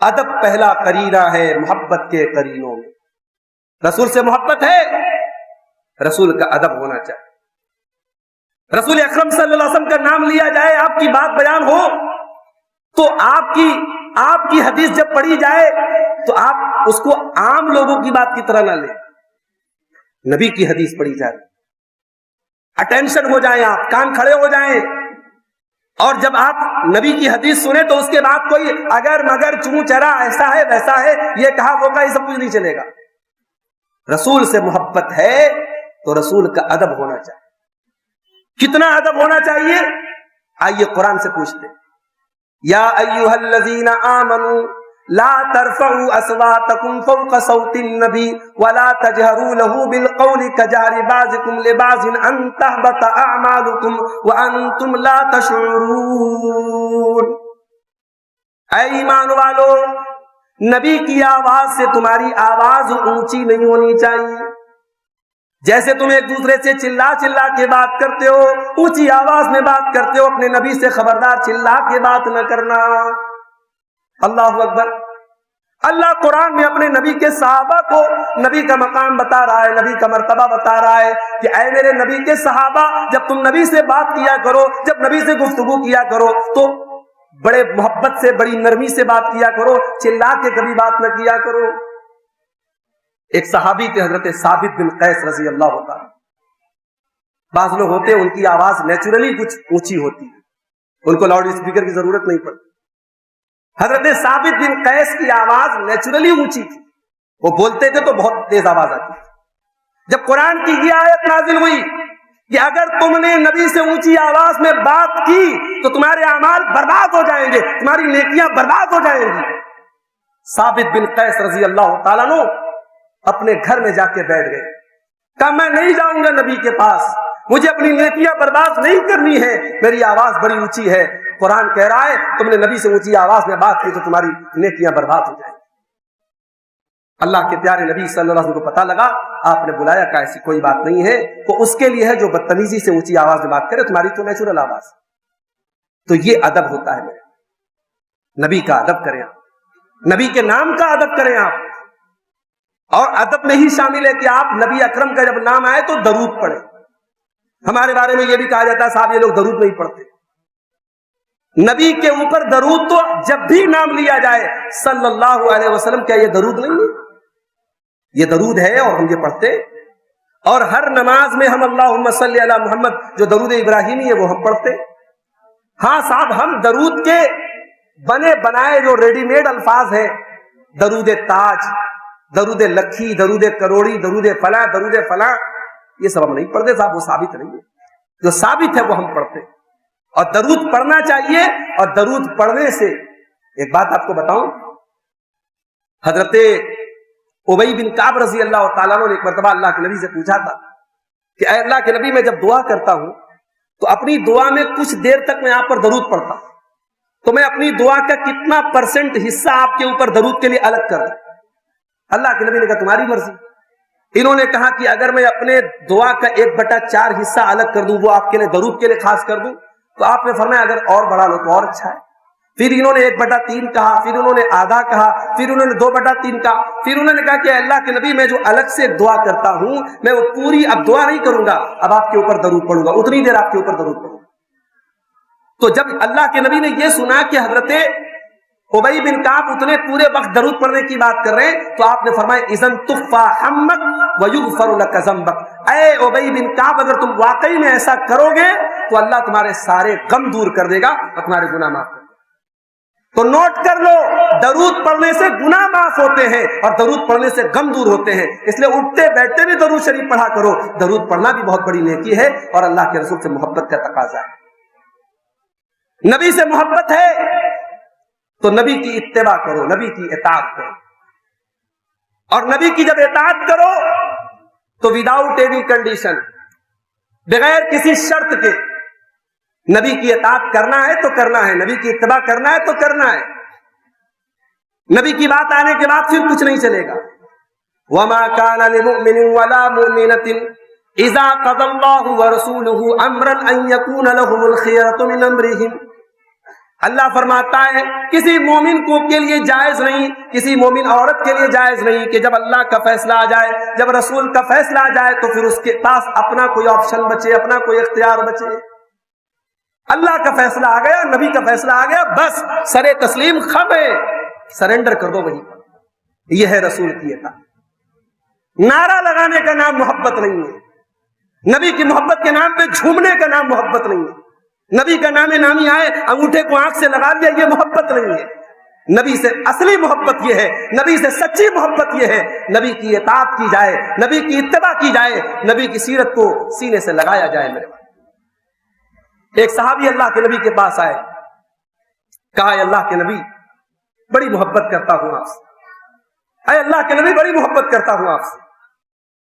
ادب پہلا قرینہ ہے محبت کے قرینوں میں. رسول سے محبت ہے، رسول کا ادب ہونا چاہیے. رسول اکرم صلی اللہ علیہ وسلم کا نام لیا جائے، آپ کی بات بیان ہو تو آپ کی حدیث جب پڑھی جائے تو آپ اس کو عام لوگوں کی بات کی طرح نہ لیں. نبی کی حدیث پڑھی جائے، اٹینشن ہو جائیں، آپ کان کھڑے ہو جائیں، اور جب آپ نبی کی حدیث سنیں تو اس کے بعد کوئی اگر مگر چوں چرا ایسا ہے ویسا ہے یہ کہا وہ کہا، یہ سب کچھ نہیں چلے گا. رسول سے محبت ہے تو رسول کا ادب ہونا چاہیے. کتنا ادب ہونا چاہیے؟ آئیے قرآن سے پوچھتے ہیں. یا ایھا الذین آمنوا لا ترفعوا اصواتکم فوق صوت النبی ولا تجہروا له بالقول کجہر بعضکم لبعض ان تحبط اعمالکم وانتم لا تشعرون. اے ایمان والو، نبی کی آواز سے تمہاری آواز اونچی نہیں ہونی چاہیے. جیسے تم ایک دوسرے سے چلا چلا کے بات کرتے ہو، اونچی آواز میں بات کرتے ہو، اپنے نبی سے خبردار چلا کے بات نہ کرنا. اللہ اکبر. اللہ قرآن میں اپنے نبی کے صحابہ کو نبی کا مقام بتا رہا ہے، نبی کا مرتبہ بتا رہا ہے کہ اے میرے نبی کے صحابہ، جب تم نبی سے بات کیا کرو، جب نبی سے گفتگو کیا کرو تو بڑے محبت سے، بڑی نرمی سے بات کیا کرو، چلا کے کبھی بات نہ کیا کرو۔ ایک صحابی تھے حضرت ثابت بن قیس رضی اللہ تعالی۔ بعض لوگ ہوتے ہیں ان کی آواز نیچرلی کچھ اونچی ہوتی ہے، ان کو لاؤڈ اسپیکر کی ضرورت نہیں پڑتی۔ حضرت ثابت بن قیس کی آواز نیچرلی اونچی تھی، وہ بولتے تھے تو بہت تیز آواز آتی تھی۔ جب قرآن کی یہ آیت نازل ہوئی کہ اگر تم نے نبی سے اونچی آواز میں بات کی تو تمہارے اعمال برباد ہو جائیں گے، تمہاری نیکیاں برباد ہو جائیں گی، ثابت بن قیس رضی اللہ تعالیٰ عنہ اپنے گھر میں جا کے بیٹھ گئے۔ کہا میں نہیں جاؤں گا نبی کے پاس، مجھے اپنی نیکیاں برباد نہیں کرنی ہے، میری آواز بڑی اونچی ہے۔ قرآن کہہ رہا ہے تم نے نبی سے اونچی آواز میں بات کی تو تمہاری نیکیاں برباد ہو جائیں گی۔ اللہ کے پیارے نبی صلی اللہ علیہ وسلم کو پتا لگا، آپ نے بلایا، کہا ایسی کوئی بات نہیں ہے، تو اس کے لیے ہے جو بدتمیزی سے اونچی آواز میں بات کرے، تمہاری تو نیچرل آواز۔ تو یہ ادب ہوتا ہے میرے نبی کا ادب کریں آپ، نبی کے نام کا ادب کریں آپ۔ اور ادب میں ہی شامل ہے کہ آپ نبی اکرم کا جب نام آئے تو درود پڑھیں۔ ہمارے بارے میں یہ بھی کہا جاتا ہے صاحب یہ لوگ درود نہیں پڑھتے۔ نبی کے اوپر درود تو جب بھی نام لیا جائے صلی اللہ علیہ وسلم، کیا یہ درود نہیں ہے؟ یہ درود ہے اور ہم یہ پڑھتے، اور ہر نماز میں ہم اللہم صلی علی محمد جو درود ابراہیمی ہے وہ ہم پڑھتے۔ ہاں صاحب، ہم درود کے بنے بنائے جو ریڈی میڈ الفاظ ہیں، درود تاج، درود لکھی، درود کروڑی، درود فلاں، درود فلاں، یہ سب ہم نہیں پڑھتے صاحب، وہ ثابت نہیں ہے۔ جو ثابت ہے وہ ہم پڑھتے، اور درود پڑھنا چاہیے۔ اور درود پڑھنے سے ایک بات آپ کو بتاؤں، حضرت ابی بن کعب رضی اللہ تعالیٰ نے ایک مرتبہ اللہ کے نبی سے پوچھا تھا کہ اے اللہ کے نبی، میں جب دعا کرتا ہوں تو اپنی دعا میں کچھ دیر تک میں آپ پر درود پڑھتا ہوں، تو میں اپنی دعا کا کتنا پرسنٹ حصہ آپ کے اوپر درود کے لیے الگ کر دوں؟ اللہ کے نبی نے کہا تمہاری مرضی۔ انہوں نے کہا کہ اگر میں اپنے دعا کا 1/4 حصہ الگ کر دوں، وہ آپ کے لیے درود کے لیے خاص کر دوں، تو آپ نے فرمایا اگر اور بڑھا لو تو اور اچھا ہے۔ پھر انہوں نے 1/3 کہا، پھر انہوں نے آدھا کہا، پھر انہوں نے 2/3 کہا، پھر انہوں نے کہا کہ اللہ کے نبی میں جو الگ سے دعا کرتا ہوں میں وہ پوری اب دعا نہیں کروں گا، اب آپ کے اوپر درود پڑھوں گا، اتنی دیر آپ کے اوپر درود پڑھوں گا۔ تو جب اللہ کے نبی نے یہ سنا کہ حضرت ابی بن کعب اتنے پورے وقت درود پڑھنے کی بات کر رہے ہیں، تو آپ نے فرمایا اذن تخفى حمک ویغفر لک ذنبک، اے ابی بن کعب اگر تم واقعی میں ایسا کرو گے تو اللہ تمہارے سارے غم دور کر دے گا اور تمہارے گناہ معاف کر دے گا۔ تو نوٹ کر لو، درود پڑھنے سے گناہ معاف ہوتے ہیں اور درود پڑھنے سے غم دور ہوتے ہیں، اس لیے اٹھتے بیٹھتے بھی درود شریف پڑھا کرو۔ درود پڑھنا بھی بہت بڑی نیکی ہے اور اللہ کے رسول سے محبت کا تقاضا ہے۔ نبی سے محبت ہے تو نبی کی اتباع کرو، نبی کی اطاعت کرو، اور نبی کی جب اطاعت کرو تو وداؤٹ اینی کنڈیشن، بغیر کسی شرط کے نبی کی اطاعت کرنا ہے تو کرنا ہے، نبی کی اتباع کرنا ہے تو کرنا ہے۔ نبی کی بات آنے کے بعد پھر کچھ نہیں چلے گا۔ وما كان لمؤمن ولا مؤمنة اذا قضى الله ورسوله امرا ان يكون لهم الخيرة من امرهم، اللہ فرماتا ہے کسی مومن کو کے لیے جائز نہیں، کسی مومن عورت کے لیے جائز نہیں کہ جب اللہ کا فیصلہ آ جائے، جب رسول کا فیصلہ آ جائے تو پھر اس کے پاس اپنا کوئی آپشن بچے، اپنا کوئی اختیار بچے۔ اللہ کا فیصلہ آ گیا، نبی کا فیصلہ آ گیا، بس سر تسلیم خم ہے، سرنڈر کر دو وہیں پر۔ یہ ہے رسول کی اطاعت۔ نعرہ لگانے کا نام محبت نہیں ہے، نبی کی محبت کے نام پہ جھومنے کا نام محبت نہیں ہے، نبی کا نام نامی آئے انگوٹھے کو آنکھ سے لگا لیا، یہ محبت نہیں ہے۔ نبی سے اصلی محبت یہ ہے، نبی سے سچی محبت یہ ہے، نبی کی اطاعت کی جائے، نبی کی اتباع کی جائے، نبی کی سیرت کو سینے سے لگایا جائے۔ میرے بھائی، ایک صحابی اللہ کے نبی کے پاس آئے، کہا اے اللہ کے نبی بڑی محبت کرتا ہوں آپ سے، اے اللہ کے نبی بڑی محبت کرتا ہوں آپ سے،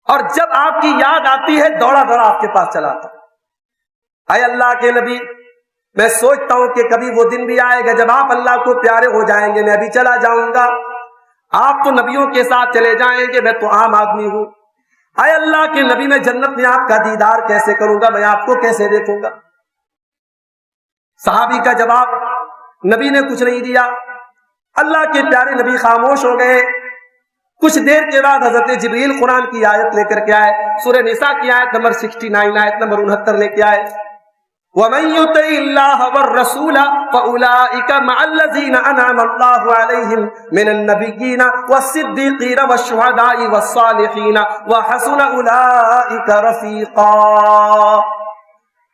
اور جب آپ کی یاد آتی ہے دوڑا دوڑا آپ کے پاس چلا آتا ہوں۔ اے اللہ کے نبی میں سوچتا ہوں کہ کبھی وہ دن بھی آئے گا جب آپ اللہ کو پیارے ہو جائیں گے، میں بھی چلا جاؤں گا، آپ تو نبیوں کے ساتھ چلے جائیں گے، میں تو عام آدمی ہوں۔ اے اللہ کے نبی میں جنت میں آپ کا دیدار کیسے کروں گا، میں آپ کو کیسے دیکھوں گا؟ صحابی کا جواب نبی نے کچھ نہیں دیا۔ اللہ کے پیارے نبی خاموش ہو گئے. کچھ دیر کے بعد حضرت جبریل قرآن کی آیت لے کر کے آئے. سورہ نساء کی آیت نمبر 69 آیت نمبر 69 لے کے آئے. وَمَن يُطِعِ اللَّهَ وَالرَّسُولَ فَأُولَٰئِكَ مَعَ الَّذِينَ أَنْعَمَ اللَّهُ عَلَيْهِمْ مِنَ النَّبِيِّينَ وَالصِّدِّيقِينَ وَالشُّهَدَاءِ وَالصَّالِحِينَ وَحَسُنَ أُولَٰئِكَ رَفِيقًا.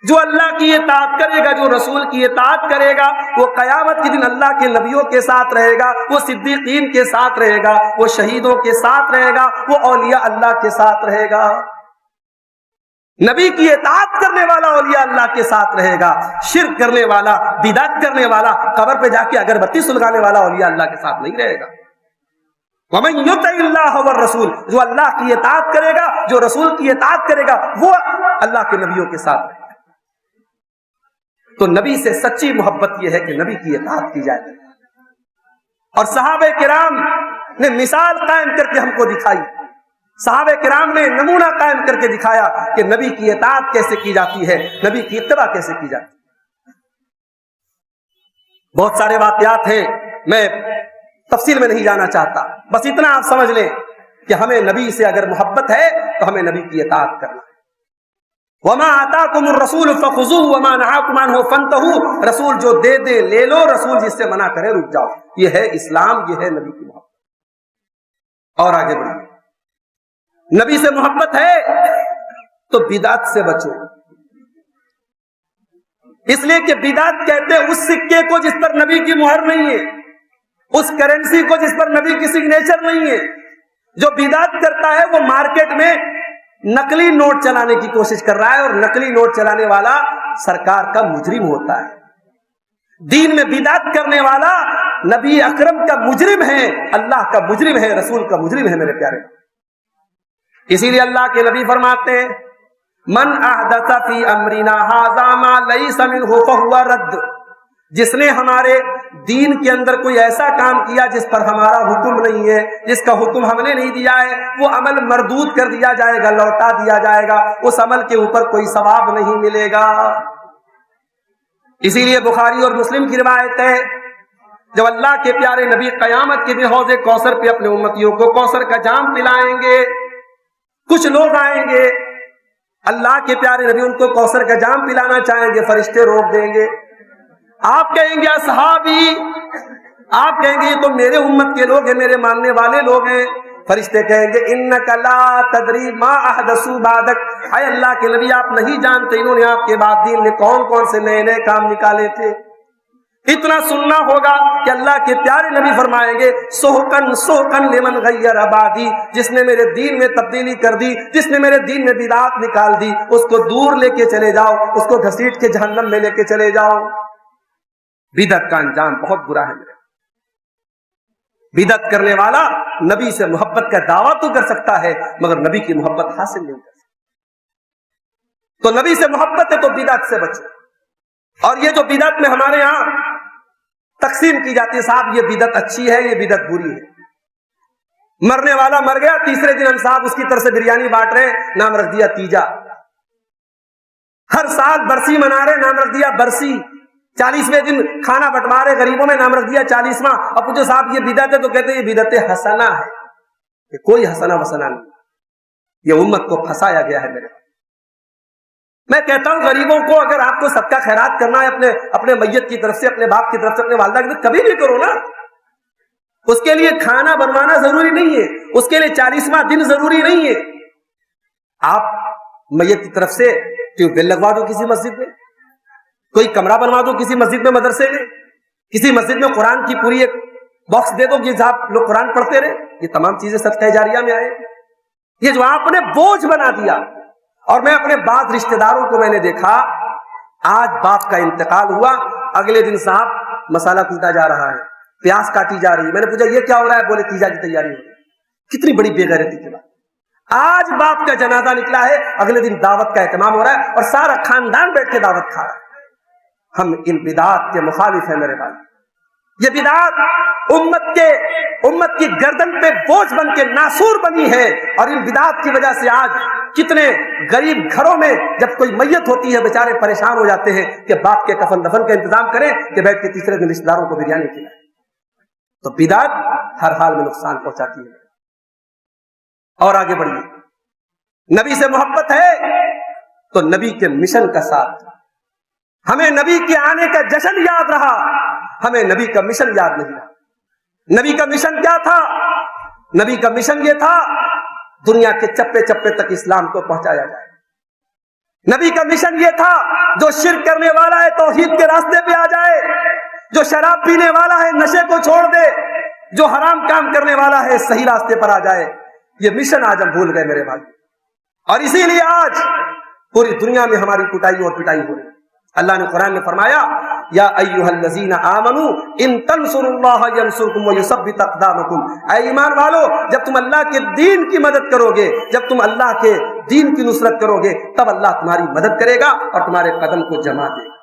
جو اللہ کی اطاعت کرے گا، جو رسول کی اطاعت کرے گا، وہ قیامت کے دن اللہ کے نبیوں کے ساتھ رہے گا، وہ صدیقین کے ساتھ رہے گا، وہ شہیدوں کے ساتھ رہے گا، وہ اولیاء اللہ کے ساتھ رہے گا. نبی کی اطاعت کرنے والا اولیاء اللہ کے ساتھ رہے گا. شرک کرنے والا، بدعت کرنے والا، قبر پہ جا کے اگربتی سلگانے والا اولیاء اللہ کے ساتھ نہیں رہے گا. وَمَن يُطِعِ اللَّهَ وَالرَّسُولَ، جو اللہ کی اطاعت کرے گا، جو رسول کی اطاعت کرے گا، وہ اللہ کے نبیوں کے ساتھ رہے گا. تو نبی سے سچی محبت یہ ہے کہ نبی کی اطاعت کی جائے. اور صحابہ کرام نے مثال قائم کر کے ہم کو دکھائی. صحابہ کرام نے نمونہ قائم کر کے دکھایا کہ نبی کی اطاعت کیسے کی جاتی ہے، نبی کی اتباع کیسے کی جاتی ہے. بہت سارے واقعات ہیں، میں تفصیل میں نہیں جانا چاہتا. بس اتنا آپ سمجھ لیں کہ ہمیں نبی سے اگر محبت ہے تو ہمیں نبی کی اطاعت کرنا ہے. وَمَا آتَاكُمُ الرَّسُولُ فَخُذُوهُ وَمَا نَهَاكُمْ عَنْهُ فَانْتَهُوا. رسول جو دے دے لے لو، رسول جس سے منع کرے رک جاؤ. یہ ہے اسلام، یہ ہے نبی کی محبت. اور آگے بڑھیں. نبی سے محبت ہے تو بدعت سے بچو. اس لیے کہ بدعت کہتے ہیں اس سکے کو جس پر نبی کی مہر نہیں ہے، اس کرنسی کو جس پر نبی کی سگنیچر نہیں ہے. جو بدعت کرتا ہے وہ مارکیٹ میں نقلی نوٹ چلانے کی کوشش کر رہا ہے، اور نقلی نوٹ چلانے والا سرکار کا مجرم ہوتا ہے. دین میں بدعت کرنے والا نبی اکرم کا مجرم ہے، اللہ کا مجرم ہے، رسول کا مجرم ہے میرے پیارے. اسی لیے اللہ کے نبی فرماتے ہیں من احدث فی امرنا ھذا ما لیس منہ فہو رد. جس نے ہمارے دین کے اندر کوئی ایسا کام کیا جس پر ہمارا حکم نہیں ہے، جس کا حکم ہم نے نہیں دیا ہے، وہ عمل مردود کر دیا جائے گا، لوٹا دیا جائے گا. اس عمل کے اوپر کوئی ثواب نہیں ملے گا. اسی لیے بخاری اور مسلم کی روایت ہے جب اللہ کے پیارے نبی قیامت کے دن حوض کوثر پہ اپنے امتیوں کو کوثر کا جام پلائیں گے. کچھ لوگ آئیں گے، اللہ کے پیارے نبی ان کو کوثر کا جام پلانا چاہیں گے، فرشتے روک دیں گے. آپ کہیں گے اصحابی، آپ کہیں گے یہ تو میرے امت کے لوگ ہیں، میرے ماننے والے لوگ ہیں. فرشتے کہیں گے انک لا تدری ما احدثوا بعدک. اے اللہ کے نبی آپ نہیں جانتے انہوں نے آپ کے بعد دین میں کون کون سے نئے نئے کام نکالے تھے. اتنا سننا ہوگا کہ اللہ کے پیارے نبی فرمائیں گے سحقن سحقن لمن غیر بعدی. جس نے میرے دین میں تبدیلی کر دی، جس نے میرے دین میں بدعات نکال دی، اس کو دور لے کے چلے جاؤ، اس کو گھسیٹ کے جہنم میں لے کے چلے جاؤ. بدعت کا انجام بہت برا ہے میرے. بدعت کرنے والا نبی سے محبت کا دعویٰ تو کر سکتا ہے مگر نبی کی محبت حاصل نہیں کر سکتا. تو نبی سے محبت ہے تو بدعت سے بچو. اور یہ جو بدعت میں ہمارے یہاں تقسیم کی جاتی ہے، صاحب یہ بدعت اچھی ہے، یہ بدعت بری ہے. مرنے والا مر گیا، تیسرے دن ہم صاحب اس کی طرف سے بریانی بانٹ رہے ہیں، نام رکھ دیا تیجا. ہر سال برسی منا رہے، نام رکھ دیا برسی. 40ویں دن کھانا بٹوا رہے غریبوں میں، نام رکھ دیا 40واں. اب پوچھو صاحب یہ بدعت ہے تو کہتے ہیں یہ بدعت حسنہ ہے. کہ کوئی حسنہ وسنہ نہیں، یہ امت کو پھنسایا گیا ہے میرے. میں کہتا ہوں غریبوں کو اگر آپ کو صدقہ خیرات کرنا ہے اپنے میت کی طرف سے، اپنے باپ کی طرف سے، اپنے والدہ کی طرف سے، کبھی بھی کرو نا. اس کے لیے کھانا بنوانا ضروری نہیں ہے، اس کے لیے 40واں دن ضروری نہیں ہے. آپ میت کی طرف سے ٹیوب ویل لگوا دو کسی مسجد میں، کوئی کمرہ بنوا دو کسی مسجد میں، مدرسے میں، کسی مسجد میں قرآن کی پوری ایک باکس دے دو کہ آپ لوگ قرآن پڑھتے رہے. یہ تمام چیزیں صدقہ جاریہ میں آئے. یہ جو آپ نے بوجھ بنا دیا. اور میں اپنے بعض رشتہ داروں کو میں نے دیکھا، آج باپ کا انتقال ہوا، اگلے دن صاحب مسالہ کوٹا جا رہا ہے، پیاز کاٹی جا رہی ہے. میں نے پوچھا یہ کیا ہو رہا ہے؟ بولے تیجا کی تیاری ہو رہی ہے. کتنی بڑی بے غیرتی کی بات. آج باپ کا جنازہ نکلا ہے، اگلے دن دعوت کا اہتمام ہو رہا ہے اور سارا خاندان بیٹھ کے دعوت کھا رہا ہے. ہم ان بدعات کے مخالف ہیں میرے بھائی. یہ بدعات امت کی گردن پہ بوجھ بن کے ناسور بنی ہے. اور ان بدعات کی وجہ سے آج کتنے غریب گھروں میں جب کوئی میت ہوتی ہے بیچارے پریشان ہو جاتے ہیں کہ باپ کے کفن دفن کا انتظام کریں کہ بیٹھ کے تیسرے دن رشتہ داروں کو بریانی کھلائیں. تو بدعت ہر حال میں نقصان پہنچاتی ہے. اور آگے بڑھیے. نبی سے محبت ہے تو نبی کے مشن کا ساتھ. ہمیں نبی کے آنے کا جشن یاد رہا, ہمیں نبی کا مشن یاد نہیں رہا. نبی کا مشن کیا تھا؟ نبی کا مشن یہ تھا دنیا کے چپے چپے تک اسلام کو پہنچایا جائے. نبی کا مشن یہ تھا جو شرک کرنے والا ہے توحید کے راستے پہ آ جائے, جو شراب پینے والا ہے نشے کو چھوڑ دے, جو حرام کام کرنے والا ہے صحیح راستے پر آ جائے. یہ مشن آج ہم بھول گئے میرے بھائی, اور اسی لیے آج پوری دنیا میں ہماری کٹائی اور پٹائی ہو رہی ہے. اللہ نے قرآن میں فرمایا یا ایھا الذین آمنوا ان تنصروا اللہ ینصرکم ویثبت اقدامکم. اے ایمان والو, جب تم اللہ کے دین کی مدد کرو گے, جب تم اللہ کے دین کی نصرت کرو گے, تب اللہ تمہاری مدد کرے گا اور تمہارے قدم کو جما دے گا.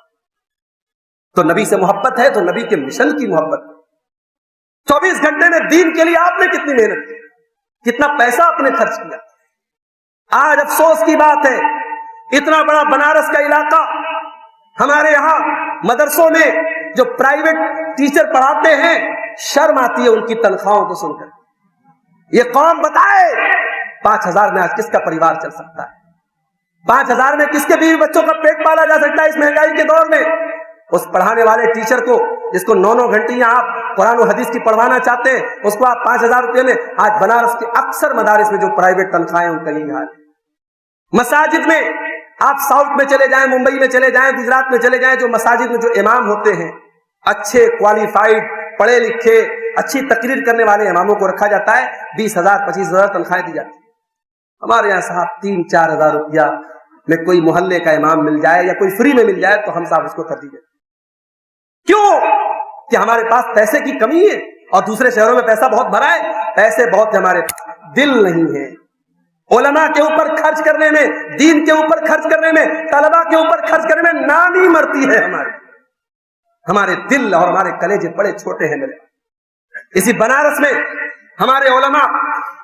تو نبی سے محبت ہے تو نبی کے مشن کی محبت. 24 گھنٹے میں دین کے لیے آپ نے کتنی محنت کی, کتنا پیسہ آپ نے خرچ کیا. آج افسوس کی بات ہے اتنا بڑا بنارس کا علاقہ, ہمارے یہاں مدرسوں میں جو پرائیویٹ ٹیچر پڑھاتے ہیں شرم آتی ہے ان کی تنخواہوں کو سن کر. یہ قوم بتائے 5,000 میں آج کس کا پریوار چل سکتا ہے؟ 5,000 میں کس کے بیوی بچوں کا پیٹ پالا جا سکتا ہے اس مہنگائی کے دور میں؟ اس پڑھانے والے ٹیچر کو جس کو 9 گھنٹے آپ قرآن و حدیث کی پڑھوانا چاہتے ہیں, اس کو آپ 5,000 روپے میں. آج بنارس کے اکثر مدارس میں جو پرائیویٹ تنخواہیں ان کا یہی حال ہے. مساجد میں آپ ساؤتھ میں چلے جائیں, ممبئی میں چلے جائیں, گجرات میں چلے جائیں, جو مساجد میں جو امام ہوتے ہیں اچھے کوالیفائڈ پڑھے لکھے اچھی تقریر کرنے والے اماموں کو رکھا جاتا ہے, 20,000 25,000 تنخواہیں دی جاتی ہیں. ہمارے یہاں صاحب 3-4 ہزار روپیہ میں کوئی محلے کا امام مل جائے یا کوئی فری میں مل جائے تو ہم صاحب اس کو کر دیجیے. کیوں کہ ہمارے پاس پیسے کی کمی ہے, اور دوسرے شہروں میں پیسہ بہت بھرا ہے, پیسے بہت, ہمارے دل نہیں ہے. علماء کے اوپر خرچ کرنے میں, دین کے اوپر خرچ کرنے میں, طلباء کے اوپر خرچ کرنے میں نانی مرتی ہے ہمارے دل اور ہمارے کلیجے بڑے چھوٹے ہیں میرے. اسی بنارس میں ہمارے علماء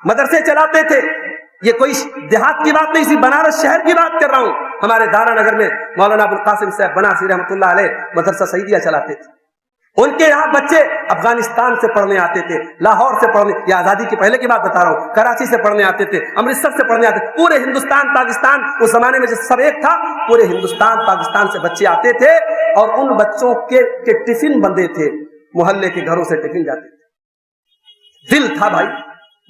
مدرسے چلاتے تھے. یہ کوئی دیہات کی بات نہیں, اسی بنارس شہر کی بات کر رہا ہوں. ہمارے دارا نگر میں مولانا ابوالقاسم صاحب بنارسی رحمۃ اللہ علیہ مدرسہ سعیدیہ چلاتے تھے. ان کے یہاں بچے افغانستان سے پڑھنے آتے تھے, لاہور سے پڑھنے, یہ آزادی کی پہلے کی بات بتا رہا ہوں, کراچی سے پڑھنے آتے تھے, امرتسر سے پڑھنے آتے تھے. پورے ہندوستان پاکستان اس زمانے میں جب سب ایک تھا, پورے ہندوستان پاکستان سے بچے آتے تھے, اور ان بچوں کے ٹفن بندے تھے, محلے کے گھروں سے ٹفن جاتے تھے. دل تھا بھائی,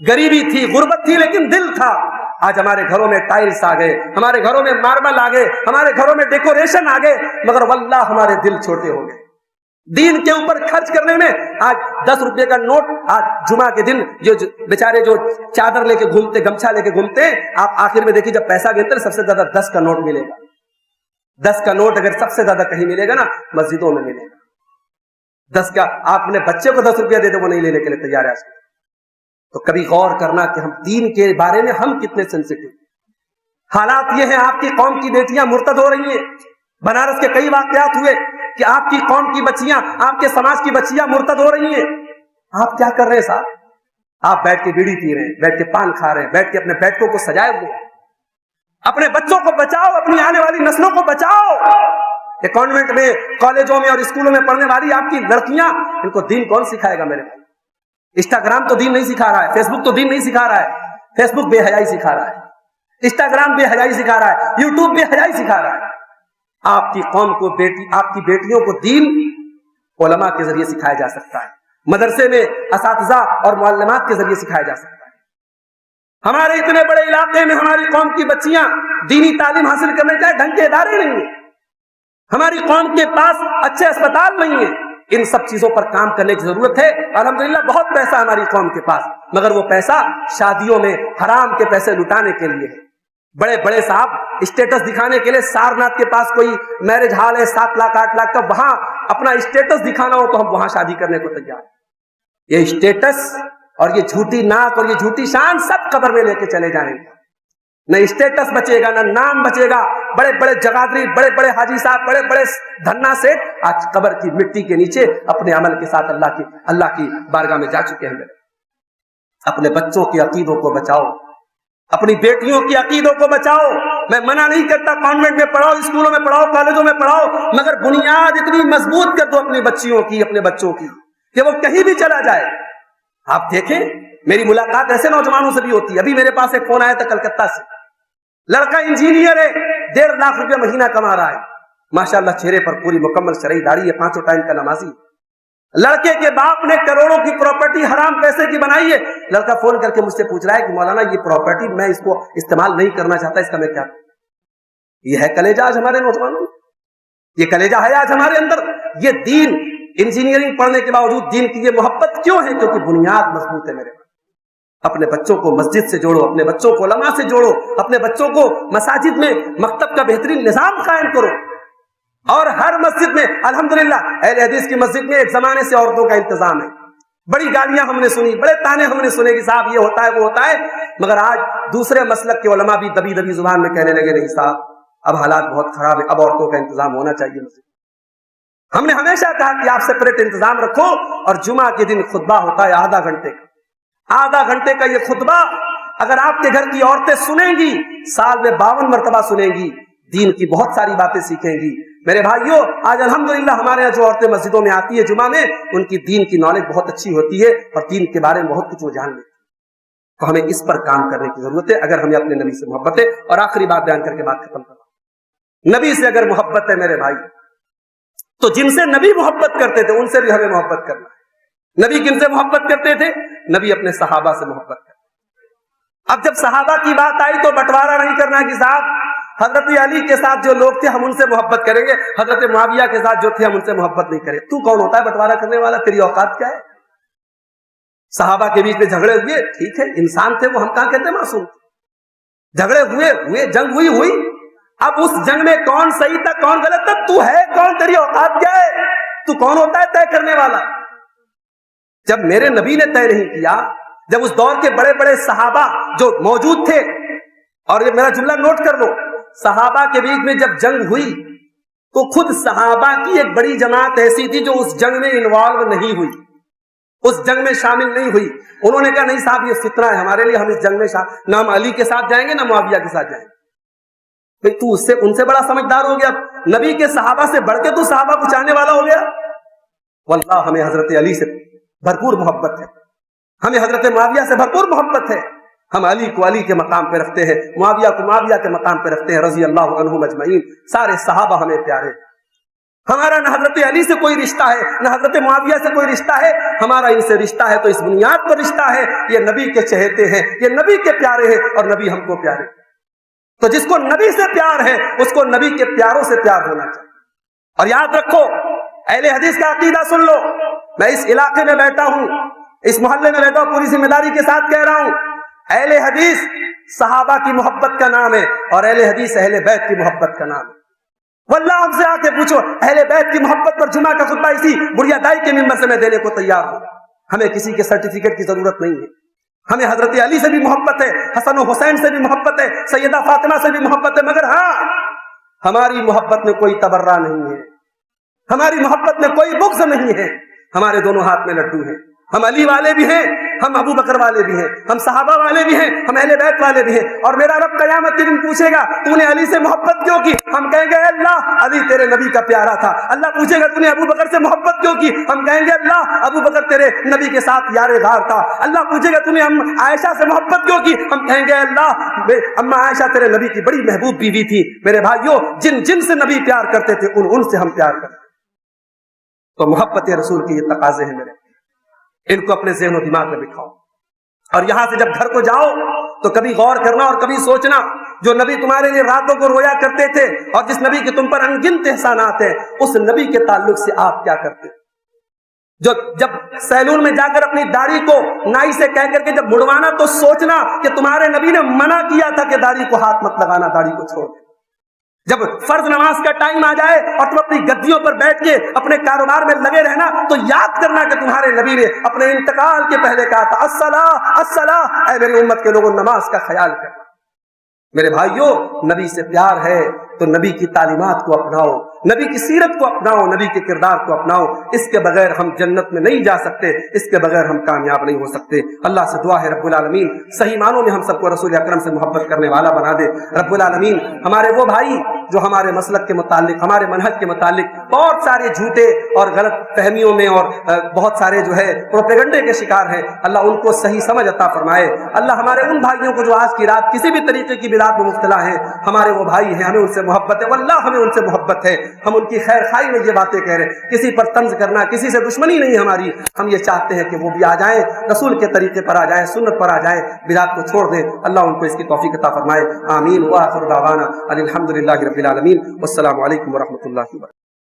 غریبی تھی, غربت تھی, لیکن دل تھا. آج ہمارے گھروں میں ٹائلس آ گئے, ہمارے گھروں میں ماربل آ گئے, ہمارے گھروں میں ڈیکوریشن آ گئے, مگر واللہ ہمارے دل چھوٹے ہو گئے. دین کے اوپر خرچ کرنے میں آج 10 روپے کا نوٹ, آج جمعہ کے دن جو بیچارے جو چادر لے کے گھومتے, گمچھا لے کے گھومتے ہیں, آپ آخر میں دیکھیے جب پیسہ گنتے سب سے زیادہ 10 کا نوٹ ملے گا. 10 کا نوٹ اگر سب سے زیادہ کہیں ملے گا نا, مسجدوں میں ملے گا. 10 کا آپ اپنے بچے کو 10 روپیہ دے دیں, وہ نہیں لینے کے لیے تیار ہے آج. تو کبھی غور کرنا کہ ہم دین کے بارے میں ہم کتنے سینسیٹیو. حالات یہ ہیں, آپ کی قوم کی بیٹیاں مرتد ہو رہی ہیں. بنارس کے کئی واقعات ہوئے کہ آپ کی قوم کی بچیاں, آپ کے سماج کی بچیاں مرتد ہو رہی ہیں. آپ کیا کر رہے ہیں صاحب؟ آپ بیٹھ کے بیڑی پی رہے ہیں, بیٹھ کے پان کھا رہے ہیں, بیٹھ کے اپنے بیٹوں کو سجائے ہوئے. اپنے بچوں کو بچاؤ, اپنی آنے والی نسلوں کو بچاؤ. یہ کانوینٹ میں, کالجوں میں اور اسکولوں میں پڑھنے والی آپ کی لڑکیاں, ان کو دین کون سکھائے گا میرے بھائی؟ انسٹاگرام تو دین نہیں سکھا رہا ہے, فیس بک تو دین نہیں سکھا رہا ہے. فیس بک بے حیائی سکھا رہا ہے, انسٹاگرام بے حیائی سکھا رہا ہے, یوٹیوب بے حیائی سکھا رہا ہے. آپ کی قوم کو, آپ کی بیٹیوں کو دین علماء کے ذریعے سکھایا جا سکتا ہے, مدرسے میں اساتذہ اور معلمات کے ذریعے سکھایا جا سکتا ہے. ہمارے اتنے بڑے علاقے میں ہماری قوم کی بچیاں دینی تعلیم حاصل کرنے جائے, ڈھنگ کے ادارے نہیں ہیں. ہماری قوم کے پاس اچھے اسپتال نہیں ہیں. ان سب چیزوں پر کام کرنے کی ضرورت ہے. الحمدللہ بہت پیسہ ہماری قوم کے پاس, مگر وہ پیسہ شادیوں میں حرام کے پیسے لٹانے کے لیے ہے. بڑے بڑے صاحب اسٹیٹس دکھانے کے لیے, سارناتھ کے پاس کوئی میرج ہال ہے 7 لاکھ 8 لاکھ کا, وہاں اپنا اسٹیٹس دکھانا ہو تو ہم وہاں شادی کرنے کو تیار. یہ اسٹیٹس اور یہ جھوٹی ناک اور یہ جھوٹی شان سب قبر میں لے کے چلے جائیں گے. نہ اسٹیٹس بچے گا, نہ نام بچے گا. بڑے بڑے جگادری, بڑے بڑے حاجی صاحب, بڑے بڑے دھنا سیٹ آج قبر کی مٹی کے نیچے اپنے عمل کے ساتھ اللہ کی بارگاہ میں جا چکے ہیں. اپنے بچوں کے عقیدوں کو بچاؤ, اپنی بیٹیوں کی عقیدوں کو بچاؤ. میں منع نہیں کرتا کانوینٹ میں پڑھاؤ, اسکولوں میں پڑھاؤ, کالجوں میں پڑھاؤ, مگر بنیاد اتنی مضبوط کر دو اپنی بچیوں کی, اپنے بچوں کی کہ وہ کہیں بھی چلا جائے. آپ دیکھیں میری ملاقات ایسے نوجوانوں سے بھی ہوتی ہے. ابھی میرے پاس ایک فون آیا تھا کلکتہ سے, لڑکا انجینئر ہے, 1.5 لاکھ روپے مہینہ کما رہا ہے, ماشاءاللہ چہرے پر پوری مکمل شرعی داڑھی ہے, 5 ٹائم کا نمازی. لڑکے کے باپ نے کروڑوں کی پراپرٹی حرام پیسے کی بنائی ہے. لڑکا فون کر کے مجھ سے پوچھ رہا ہے کہ مولانا یہ پراپرٹی میں اس کو استعمال نہیں کرنا چاہتا, اس کا میں کیا کروں؟ یہ ہے کلیجہ آج ہمارے نوجوانوں میں, یہ کلیجہ ہے آج ہمارے اندر. یہ دین, انجینئرنگ پڑھنے کے باوجود دین کی یہ محبت کیوں ہے؟ کیونکہ بنیاد مضبوط ہے میرے پاس. اپنے بچوں کو مسجد سے جوڑو, اپنے بچوں کو علماء سے جوڑو, اپنے بچوں کو مساجد میں مکتب کا بہترین نظام قائم کرو. اور ہر مسجد میں الحمدللہ اہل حدیث کی مسجد میں ایک زمانے سے عورتوں کا انتظام ہے. بڑی گالیاں ہم نے سنی, بڑے تانے ہم نے سنے کہ صاحب یہ ہوتا ہے وہ ہوتا ہے, مگر آج دوسرے مسلک کے علماء بھی دبی دبی زبان میں کہنے لگے نہیں صاحب اب حالات بہت خراب ہے, اب عورتوں کا انتظام ہونا چاہیے مسجد. ہم نے ہمیشہ کہا کہ آپ سپریٹ انتظام رکھو, اور جمعہ کے دن خطبہ ہوتا ہے آدھا گھنٹے کا. آدھا گھنٹے کا یہ خطبہ اگر آپ کے گھر کی عورتیں سنیں گی, سال میں 52 مرتبہ سنیں گی, دین کی بہت ساری باتیں سیکھیں گی. میرے بھائیوں آج الحمدللہ ہمارے یہاں جو عورتیں مسجدوں میں آتی ہے جمعہ میں, ان کی دین کی نالج بہت اچھی ہوتی ہے اور دین کے بارے میں بہت کچھ وہ جان لیتی ہے. تو ہمیں اس پر کام کرنے کی ضرورت ہے اگر ہمیں اپنے نبی سے محبت ہے. اور آخری بات بیان کر کے بات ختم کرتا ہوں, نبی سے اگر محبت ہے میرے بھائی, تو جن سے نبی محبت کرتے تھے ان سے بھی ہمیں محبت کرنا ہے. نبی کن سے محبت کرتے تھے؟ نبی اپنے صحابہ سے محبت کرتے. اب جب صحابہ کی بات آئی تو بٹوارا نہیں کرنا کہ صاحب حضرت علی کے ساتھ جو لوگ تھے ہم ان سے محبت کریں گے, حضرت معاویہ کے ساتھ جو تھے ہم ان سے محبت نہیں کریں. تو کون ہوتا ہے بٹوارا کرنے والا؟ تیری اوقات کیا ہے؟ صحابہ کے بیچ میں جھگڑے ہوئے, ٹھیک ہے انسان تھے وہ, ہم کہاں کہتے ہیں معصوم. جھگڑے ہوئے, جنگ ہوئی. اب اس جنگ میں کون صحیح تھا کون غلط تھا, تو ہے کون, تیری اوقات کیا ہے, تو کون ہوتا ہے طے کرنے والا؟ جب میرے نبی نے طے نہیں کیا, جب اس دور کے بڑے بڑے صحابہ جو موجود تھے, اور یہ میرا جملہ نوٹ کر لو, صحابہ کے بیچ میں جب جنگ ہوئی تو خود صحابہ کی ایک بڑی جماعت ایسی تھی جو اس جنگ میں انوالو نہیں ہوئی, اس جنگ میں شامل نہیں ہوئی. انہوں نے کہا نہیں صاحب یہ فتنہ ہے ہمارے لیے, ہم اس جنگ میں نہ ہم علی کے ساتھ جائیں گے نہ معاویہ کے ساتھ جائیں گے. تو اس سے ان سے بڑا سمجھدار ہو گیا, نبی کے صحابہ سے بڑھ کے تو صحابہ کو چاہنے والا ہو گیا. واللہ ہمیں حضرت علی سے بھرپور محبت ہے, ہمیں حضرت معاویہ سے بھرپور محبت ہے. ہم علی کو علی کے مقام پہ رکھتے ہیں, معاویہ کو معاویہ کے مقام پہ رکھتے ہیں, رضی اللہ عنہم اجمعین. سارے صحابہ ہمیں پیارے. ہمارا نہ حضرت علی سے کوئی رشتہ ہے نہ حضرت معاویہ سے کوئی رشتہ ہے, ہمارا ان سے رشتہ ہے تو اس بنیاد پر رشتہ ہے, یہ نبی کے چہتے ہیں, یہ نبی کے پیارے ہیں اور نبی ہم کو پیارے. تو جس کو نبی سے پیار ہے اس کو نبی کے پیاروں سے پیار ہونا چاہیے. اور یاد رکھو اہل حدیث کا عقیدہ سن لو, میں اس علاقے میں بیٹھا ہوں, اس محلے میں بیٹھا ہوں, پوری ذمہ داری کے ساتھ کہہ رہا ہوں, اہل حدیث صحابہ کی محبت کا نام ہے اور اہل حدیث اہل بیت کی محبت کا نام ہے. واللہ ہم سے آ کے پوچھو, اہل بیت کی محبت پر جمعہ کا خطبہ اسی بڑھیا دائی کے ممبر سے میں دینے کو تیار ہوں. ہمیں کسی کے سرٹیفکیٹ کی ضرورت نہیں ہے. ہمیں حضرت علی سے بھی محبت ہے, حسن و حسین سے بھی محبت ہے, سیدہ فاطمہ سے بھی محبت ہے, مگر ہاں ہماری محبت میں کوئی تبرہ نہیں ہے, ہماری محبت میں کوئی بغض نہیں ہے. ہمارے دونوں ہاتھ میں لڈو ہیں, ہم علی والے بھی ہیں, ہم ابو بکر والے بھی ہیں, ہم صحابہ والے بھی ہیں, ہم اہل بیت والے بھی ہیں. اور میرا رب قیامت کے دن پوچھے گا تو نے علی سے محبت کیوں کی؟ ہم کہیں گے اللہ علی تیرے نبی کا پیارا تھا. اللہ پوچھے گا تو نے ابو بکر سے محبت کیوں کی؟ ہم کہیں گے اللہ ابو بکر تیرے نبی کے ساتھ یار غار تھا. اللہ پوچھے گا تو نے عائشہ سے محبت کیوں کی؟ ہم کہیں گے اللہ اما عائشہ تیرے نبی کی بڑی محبوب بیوی تھی. میرے بھائیوں جن جن سے نبی پیار کرتے تھے ان سے ہم پیار کرتے. تو محبت رسول کے یہ تقاضے ہیں میرے, ان کو اپنے ذہن و دماغ میں بٹھاؤ. اور یہاں سے جب گھر کو جاؤ تو کبھی غور کرنا اور کبھی سوچنا, جو نبی تمہارے لیے راتوں کو رویا کرتے تھے اور جس نبی کے تم پر انگنت احسانات ہیں, اس نبی کے تعلق سے آپ کیا کرتے؟ جو جب سیلون میں جا کر اپنی داڑھی کو نائی سے کہہ کر کے جب مڑوانا تو سوچنا کہ تمہارے نبی نے منع کیا تھا کہ داڑھی کو ہاتھ مت لگانا, داڑھی کو چھوڑ دے. جب فرض نماز کا ٹائم آ جائے اور تم اپنی گدیوں پر بیٹھ کے اپنے کاروبار میں لگے رہنا تو یاد کرنا کہ تمہارے نبی نے اپنے انتقال کے پہلے کہا تھا الصلاۃ الصلاۃ, اے میری امت کے لوگوں نماز کا خیال کرنا. میرے بھائیوں نبی سے پیار ہے تو نبی کی تعلیمات کو اپناؤ, نبی کی سیرت کو اپناؤ, نبی کے کردار کو اپناؤ. اس کے بغیر ہم جنت میں نہیں جا سکتے, اس کے بغیر ہم کامیاب نہیں ہو سکتے. اللہ سے دعا ہے رب العالمین صحیح معنوں میں ہم سب کو رسول اکرم سے محبت کرنے والا بنا دے. رب العالمین ہمارے وہ بھائی جو ہمارے مسلک کے متعلق، ہمارے منہج کے متعلق بہت سارے جھوٹے اور غلط فہمیوں میں اور بہت سارے جو ہے پروپیگنڈے کے شکار ہیں، اللہ ان کو صحیح سمجھ عطا فرمائے۔ اللہ ہمارے ان بھائیوں کو جو آج کی رات کسی بھی طریقے کی بدعت میں مبتلا ہیں، ہمارے وہ بھائی ہیں، ہمیں ان سے محبت ہے، واللہ ہمیں ان سے محبت ہے، ہم ان کی خیر خائی میں یہ باتیں کہہ رہے ہیں، کسی پر طنز کرنا، کسی سے دشمنی نہیں ہماری، ہم یہ چاہتے ہیں کہ وہ بھی آ جائیں، رسول کے طریقے پر آ جائیں، سنت پر آ جائیں، بدعت کو چھوڑ دیں۔ اللہ ان کو اس کی توفیق عطا فرمائے، آمین۔ وآخر دعوانا ان الحمد للہ رب العالمین، والسلام علیکم ورحمۃ اللہ وبرکاتہ۔